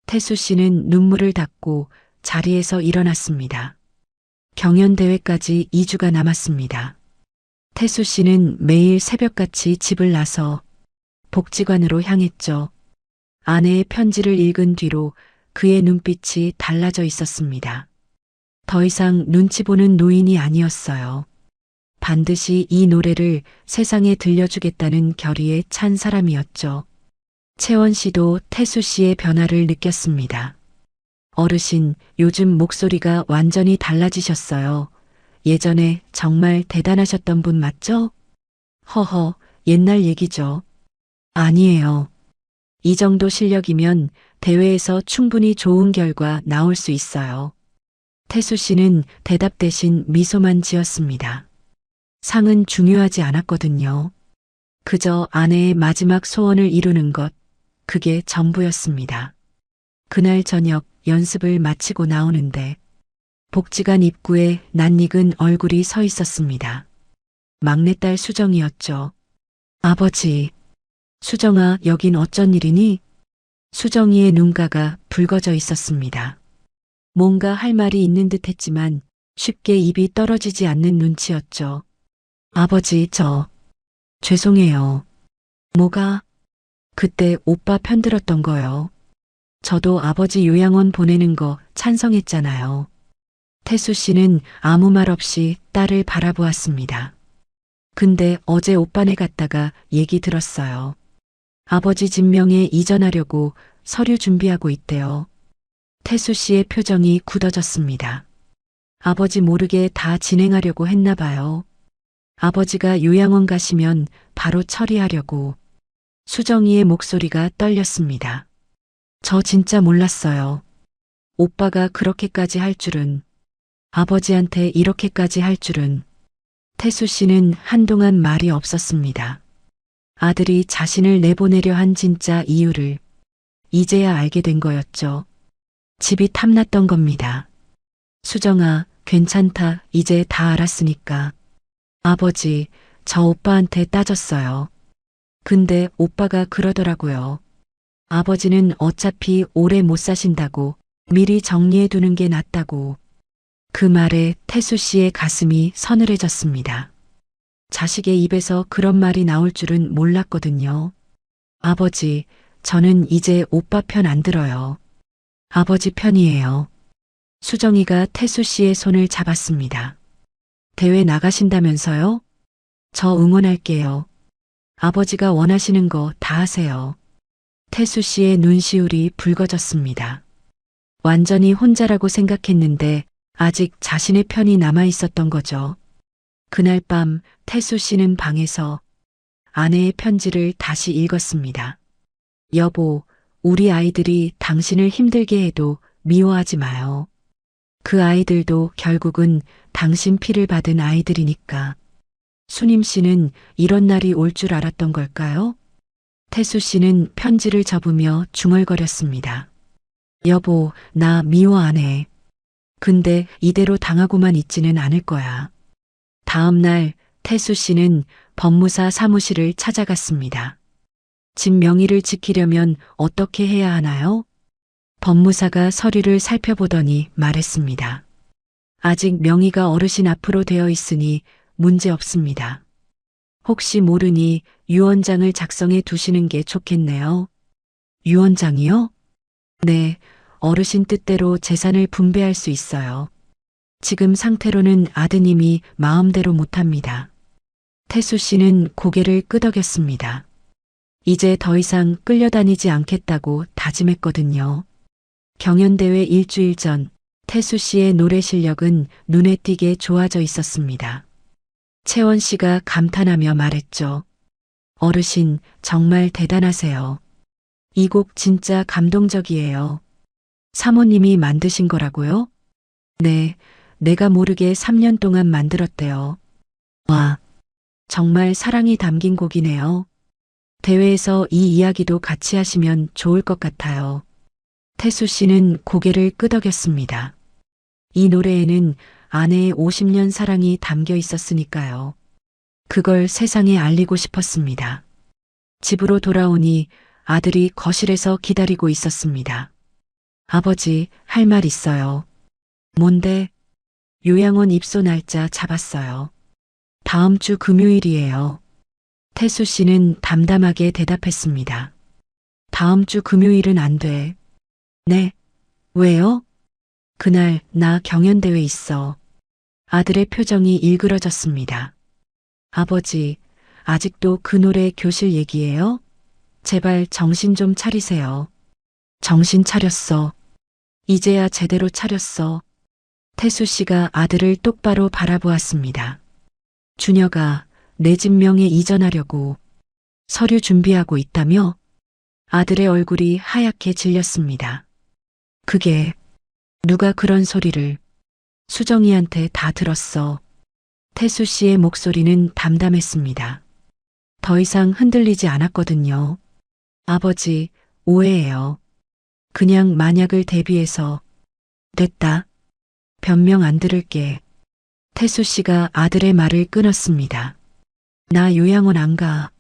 G: 태수 씨는 눈물을 닦고 자리에서 일어났습니다. 경연대회까지 2주가 남았습니다. 태수 씨는 매일 새벽같이 집을 나서 복지관으로 향했죠. 아내의 편지를 읽은 뒤로 그의 눈빛이 달라져 있었습니다. 더 이상 눈치 보는 노인이 아니었어요. 반드시 이 노래를 세상에 들려주겠다는 결의에 찬 사람이었죠. 채원 씨도 태수 씨의 변화를 느꼈습니다. 어르신, 요즘 목소리가 완전히 달라지셨어요. 예전에 정말 대단하셨던 분 맞죠? 허허, 옛날 얘기죠. 아니에요. 이 정도 실력이면 대회에서 충분히 좋은 결과 나올 수 있어요. 태수 씨는 대답 대신 미소만 지었습니다. 상은 중요하지 않았거든요. 그저 아내의 마지막 소원을 이루는 것, 그게 전부였습니다. 그날 저녁 연습을 마치고 나오는데 복지관 입구에 낯익은 얼굴이 서 있었습니다. 막내딸 수정이었죠. 아버지, 수정아, 여긴 어쩐 일이니? 수정이의 눈가가 붉어져 있었습니다. 뭔가 할 말이 있는 듯 했지만 쉽게 입이 떨어지지 않는 눈치였죠. 아버지, 죄송해요. 뭐가? 그때 오빠 편들었던 거요. 저도 아버지 요양원 보내는 거 찬성했잖아요. 태수 씨는 아무 말 없이 딸을 바라보았습니다. 근데 어제 오빠네 갔다가 얘기 들었어요. 아버지 진명에 이전하려고 서류 준비하고 있대요. 태수 씨의 표정이 굳어졌습니다. 아버지 모르게 다 진행하려고 했나 봐요. 아버지가 요양원 가시면 바로 처리하려고. 수정이의 목소리가 떨렸습니다. 저 진짜 몰랐어요. 오빠가 그렇게까지 할 줄은, 아버지한테 이렇게까지 할 줄은. 태수 씨는 한동안 말이 없었습니다. 아들이 자신을 내보내려 한 진짜 이유를 이제야 알게 된 거였죠. 집이 탐났던 겁니다. 수정아, 괜찮다. 이제 다 알았으니까. 아버지, 저 오빠한테 따졌어요. 근데 오빠가 그러더라고요. 아버지는 어차피 오래 못 사신다고 미리 정리해 두는 게 낫다고. 그 말에 태수 씨의 가슴이 서늘해졌습니다. 자식의 입에서 그런 말이 나올 줄은 몰랐거든요. 아버지, 저는 이제 오빠 편 안 들어요. 아버지 편이에요. 수정이가 태수 씨의 손을 잡았습니다. 대회 나가신다면서요? 저 응원할게요. 아버지가 원하시는 거 다 하세요. 태수 씨의 눈시울이 붉어졌습니다. 완전히 혼자라고 생각했는데 아직 자신의 편이 남아 있었던 거죠. 그날 밤 태수 씨는 방에서 아내의 편지를 다시 읽었습니다. 여보, 우리 아이들이 당신을 힘들게 해도 미워하지 마요. 그 아이들도 결국은 당신 피를 받은 아이들이니까. 수님 씨는 이런 날이 올 줄 알았던 걸까요? 태수 씨는 편지를 접으며 중얼거렸습니다. 여보, 나 미워 안 해. 근데 이대로 당하고만 있지는 않을 거야. 다음 날 태수 씨는 법무사 사무실을 찾아갔습니다. 집 명의를 지키려면 어떻게 해야 하나요? 법무사가 서류를 살펴보더니 말했습니다. 아직 명의가 어르신 앞으로 되어 있으니 문제 없습니다. 혹시 모르니 유언장을 작성해 두시는 게 좋겠네요. 유언장이요? 네, 어르신 뜻대로 재산을 분배할 수 있어요. 지금 상태로는 아드님이 마음대로 못합니다. 태수 씨는 고개를 끄덕였습니다. 이제 더 이상 끌려다니지 않겠다고 다짐했거든요. 경연대회 일주일 전 태수 씨의 노래 실력은 눈에 띄게 좋아져 있었습니다. 채원 씨가 감탄하며 말했죠. 어르신, 정말 대단하세요. 이 곡 진짜 감동적이에요. 사모님이 만드신 거라고요? 네, 내가 모르게 3년 동안 만들었대요. 와, 정말 사랑이 담긴 곡이네요. 대회에서 이 이야기도 같이 하시면 좋을 것 같아요. 태수 씨는 고개를 끄덕였습니다. 이 노래에는 아내의 50년 사랑이 담겨 있었으니까요. 그걸 세상에 알리고 싶었습니다. 집으로 돌아오니 아들이 거실에서 기다리고 있었습니다. 아버지, 할 말 있어요. 뭔데? 요양원 입소 날짜 잡았어요. 다음 주 금요일이에요. 태수 씨는 담담하게 대답했습니다. 다음 주 금요일은 안 돼. 네. 왜요? 그날 나 경연대회 있어. 아들의 표정이 일그러졌습니다. 아버지, 아직도 그 노래 교실 얘기해요? 제발 정신 좀 차리세요. 정신 차렸어. 이제야 제대로 차렸어. 태수 씨가 아들을 똑바로 바라보았습니다. 준혁아, 내 집 명에 이전하려고 서류 준비하고 있다며? 아들의 얼굴이 하얗게 질렸습니다. 그게 누가 그런 소리를. 수정이한테 다 들었어. 태수 씨의 목소리는 담담했습니다. 더 이상 흔들리지 않았거든요. 아버지, 오해예요. 그냥 만약을 대비해서. 됐다. 변명 안 들을게. 태수 씨가 아들의 말을 끊었습니다. 나 요양원 안 가.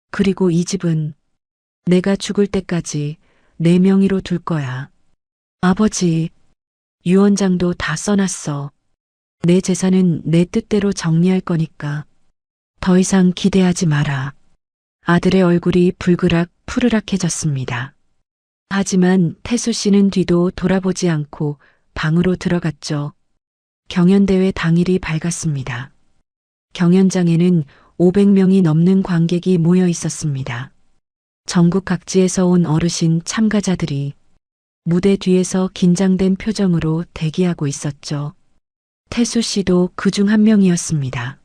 G: 그리고 이 집은 내가 죽을 때까지 내 명의로 둘 거야. 아버지, 유언장도 다 써놨어. 내 재산은 내 뜻대로 정리할 거니까 더 이상 기대하지 마라. 아들의 얼굴이 불그락 푸르락해졌습니다. 하지만 태수 씨는 뒤도 돌아보지 않고 방으로 들어갔죠. 경연대회 당일이 밝았습니다. 경연장에는 500명이 넘는 관객이 모여 있었습니다. 전국 각지에서 온 어르신 참가자들이 무대 뒤에서 긴장된 표정으로 대기하고 있었죠. 태수 씨도 그중 한 명이었습니다.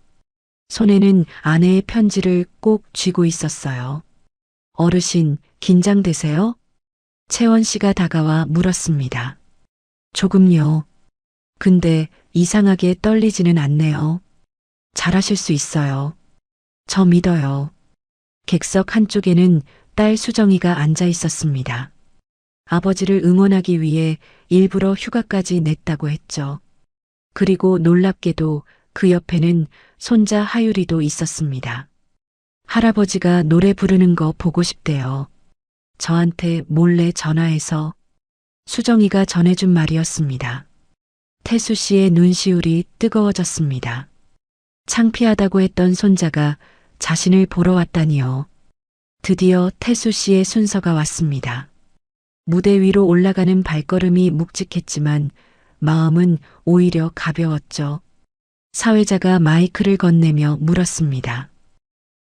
G: 손에는 아내의 편지를 꼭 쥐고 있었어요. 어르신, 긴장되세요? 채원 씨가 다가와 물었습니다. 조금요. 근데 이상하게 떨리지는 않네요. 잘하실 수 있어요. 저 믿어요. 객석 한쪽에는 딸 수정이가 앉아 있었습니다. 아버지를 응원하기 위해 일부러 휴가까지 냈다고 했죠. 그리고 놀랍게도 그 옆에는 손자 하율이도 있었습니다. 할아버지가 노래 부르는 거 보고 싶대요. 저한테 몰래 전화해서. 수정이가 전해준 말이었습니다. 태수 씨의 눈시울이 뜨거워졌습니다. 창피하다고 했던 손자가 자신을 보러 왔다니요. 드디어 태수 씨의 순서가 왔습니다. 무대 위로 올라가는 발걸음이 묵직했지만 마음은 오히려 가벼웠죠. 사회자가 마이크를 건네며 물었습니다.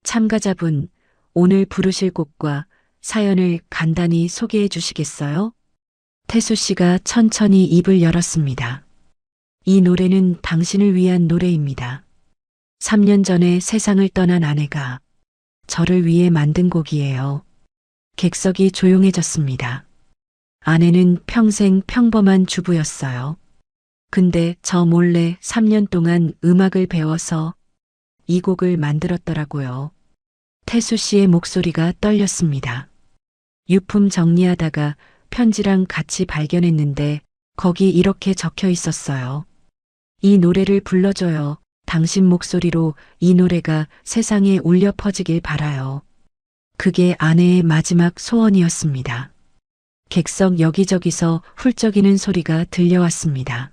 G: 참가자분, 오늘 부르실 곡과 사연을 간단히 소개해 주시겠어요? 태수 씨가 천천히 입을 열었습니다. 이 노래는 당신을 위한 노래입니다. 3년 전에 세상을 떠난 아내가 저를 위해 만든 곡이에요. 객석이 조용해졌습니다. 아내는 평생 평범한 주부였어요. 근데 저 몰래 3년 동안 음악을 배워서 이 곡을 만들었더라고요. 태수 씨의 목소리가 떨렸습니다. 유품 정리하다가 편지랑 같이 발견했는데 거기 이렇게 적혀 있었어요. 이 노래를 불러줘요. 당신 목소리로 이 노래가 세상에 울려 퍼지길 바라요. 그게 아내의 마지막 소원이었습니다. 객석 여기저기서 훌쩍이는 소리가 들려왔습니다.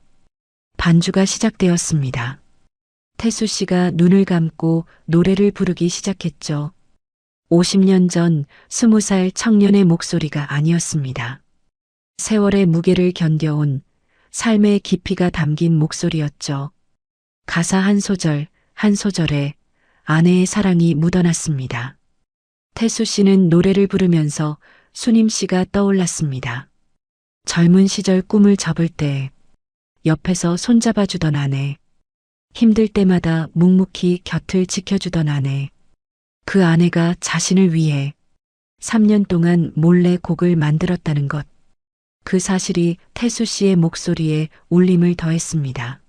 G: 반주가 시작되었습니다. 태수 씨가 눈을 감고 노래를 부르기 시작했죠. 50년 전 20살 청년의 목소리가 아니었습니다. 세월의 무게를 견뎌온 삶의 깊이가 담긴 목소리였죠. 가사 한 소절, 한 소절에 아내의 사랑이 묻어났습니다. 태수 씨는 노래를 부르면서 수님 씨가 떠올랐습니다. 젊은 시절 꿈을 접을 때 옆에서 손잡아주던 아내, 힘들 때마다 묵묵히 곁을 지켜주던 아내, 그 아내가 자신을 위해 3년 동안 몰래 곡을 만들었다는 것, 그 사실이 태수 씨의 목소리에 울림을 더했습니다.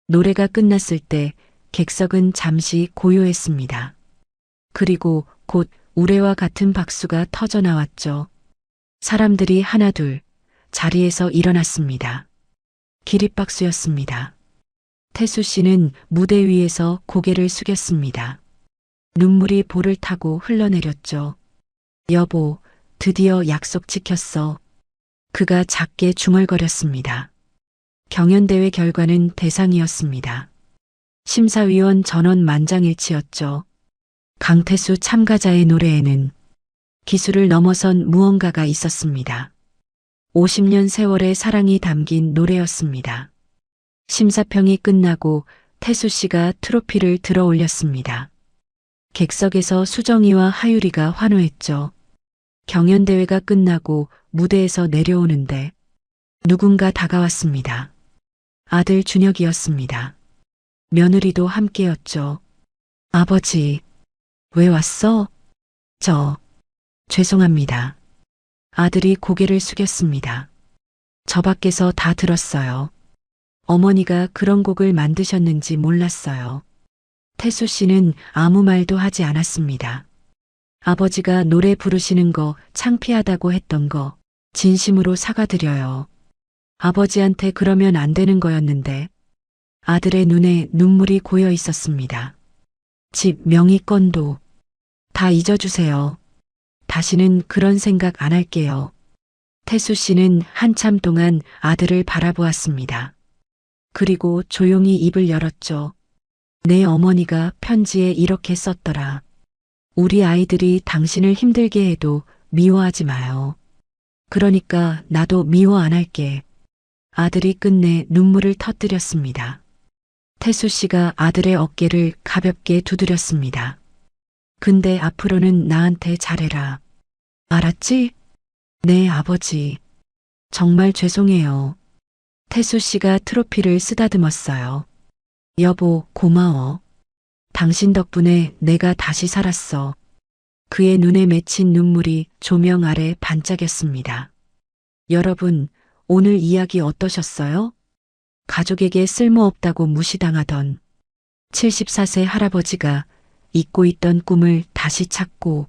G: 노래가 끝났을 때 객석은 잠시 고요했습니다. 그리고 곧 우레와 같은 박수가 터져 나왔죠. 사람들이 하나둘 자리에서 일어났습니다. 기립박수였습니다. 태수 씨는 무대 위에서 고개를 숙였습니다. 눈물이 볼을 타고 흘러내렸죠. 여보, 드디어 약속 지켰어. 그가 작게 중얼거렸습니다. 경연대회 결과는 대상이었습니다. 심사위원 전원 만장일치였죠. 강태수 참가자의 노래에는 기술을 넘어선 무언가가 있었습니다. 50년 세월의 사랑이 담긴 노래였습니다. 심사평이 끝나고 태수 씨가 트로피를 들어 올렸습니다. 객석에서 수정이와 하유리가 환호했죠. 경연대회가 끝나고 무대에서 내려오는데 누군가 다가왔습니다. 아들 준혁이었습니다. 며느리도 함께였죠. 아버지, 왜 왔어? 죄송합니다. 아들이 고개를 숙였습니다. 저 밖에서 다 들었어요. 어머니가 그런 곡을 만드셨는지 몰랐어요. 태수 씨는 아무 말도 하지 않았습니다. 아버지가 노래 부르시는 거 창피하다고 했던 거 진심으로 사과드려요. 아버지한테 그러면 안 되는 거였는데 아들의 눈에 눈물이 고여 있었습니다. 집 명의권도 다 잊어주세요. 다시는 그런 생각 안 할게요. 태수 씨는 한참 동안 아들을 바라보았습니다. 그리고 조용히 입을 열었죠. 내 어머니가 편지에 이렇게 썼더라. 우리 아이들이 당신을 힘들게 해도 미워하지 마요. 그러니까 나도 미워 안 할게. 아들이 끝내 눈물을 터뜨렸습니다. 태수 씨가 아들의 어깨를 가볍게 두드렸습니다. 근데 앞으로는 나한테 잘해라. 알았지? 네, 아버지. 정말 죄송해요. 태수 씨가 트로피를 쓰다듬었어요. 여보, 고마워. 당신 덕분에 내가 다시 살았어. 그의 눈에 맺힌 눈물이 조명 아래 반짝였습니다. 여러분, 오늘 이야기 어떠셨어요? 가족에게 쓸모없다고 무시당하던 74세 할아버지가 잊고 있던 꿈을 다시 찾고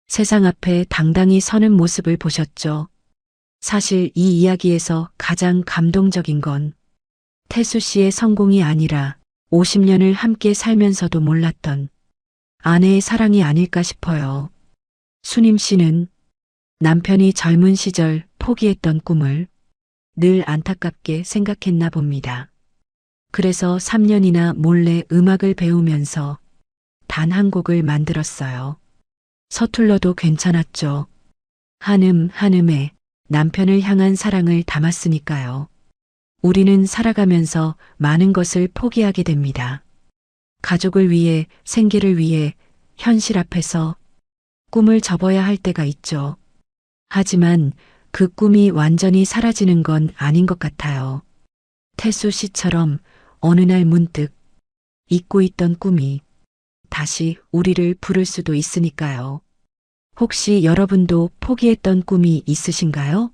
G: 세상 앞에 당당히 서는 모습을 보셨죠. 사실 이 이야기에서 가장 감동적인 건 태수 씨의 성공이 아니라 50년을 함께 살면서도 몰랐던 아내의 사랑이 아닐까 싶어요. 수님 씨는 남편이 젊은 시절 포기했던 꿈을 늘 안타깝게 생각했나 봅니다. 그래서 3년이나 몰래 음악을 배우면서 단 한 곡을 만들었어요. 서툴러도 괜찮았죠. 한음 한음에 남편을 향한 사랑을 담았으니까요. 우리는 살아가면서 많은 것을 포기하게 됩니다. 가족을 위해, 생계를 위해 현실 앞에서 꿈을 접어야 할 때가 있죠. 하지만 그 꿈이 완전히 사라지는 건 아닌 것 같아요. 태수 씨처럼 어느 날 문득 잊고 있던 꿈이 다시 우리를 부를 수도 있으니까요. 혹시 여러분도 포기했던 꿈이 있으신가요?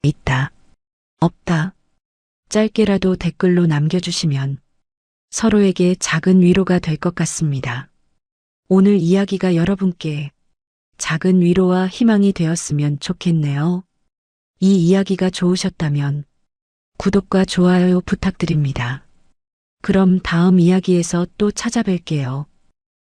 G: 있다. 없다. 짧게라도 댓글로 남겨주시면 서로에게 작은 위로가 될 것 같습니다. 오늘 이야기가 여러분께 작은 위로와 희망이 되었으면 좋겠네요. 이 이야기가 좋으셨다면 구독과 좋아요 부탁드립니다. 그럼 다음 이야기에서 또 찾아뵐게요.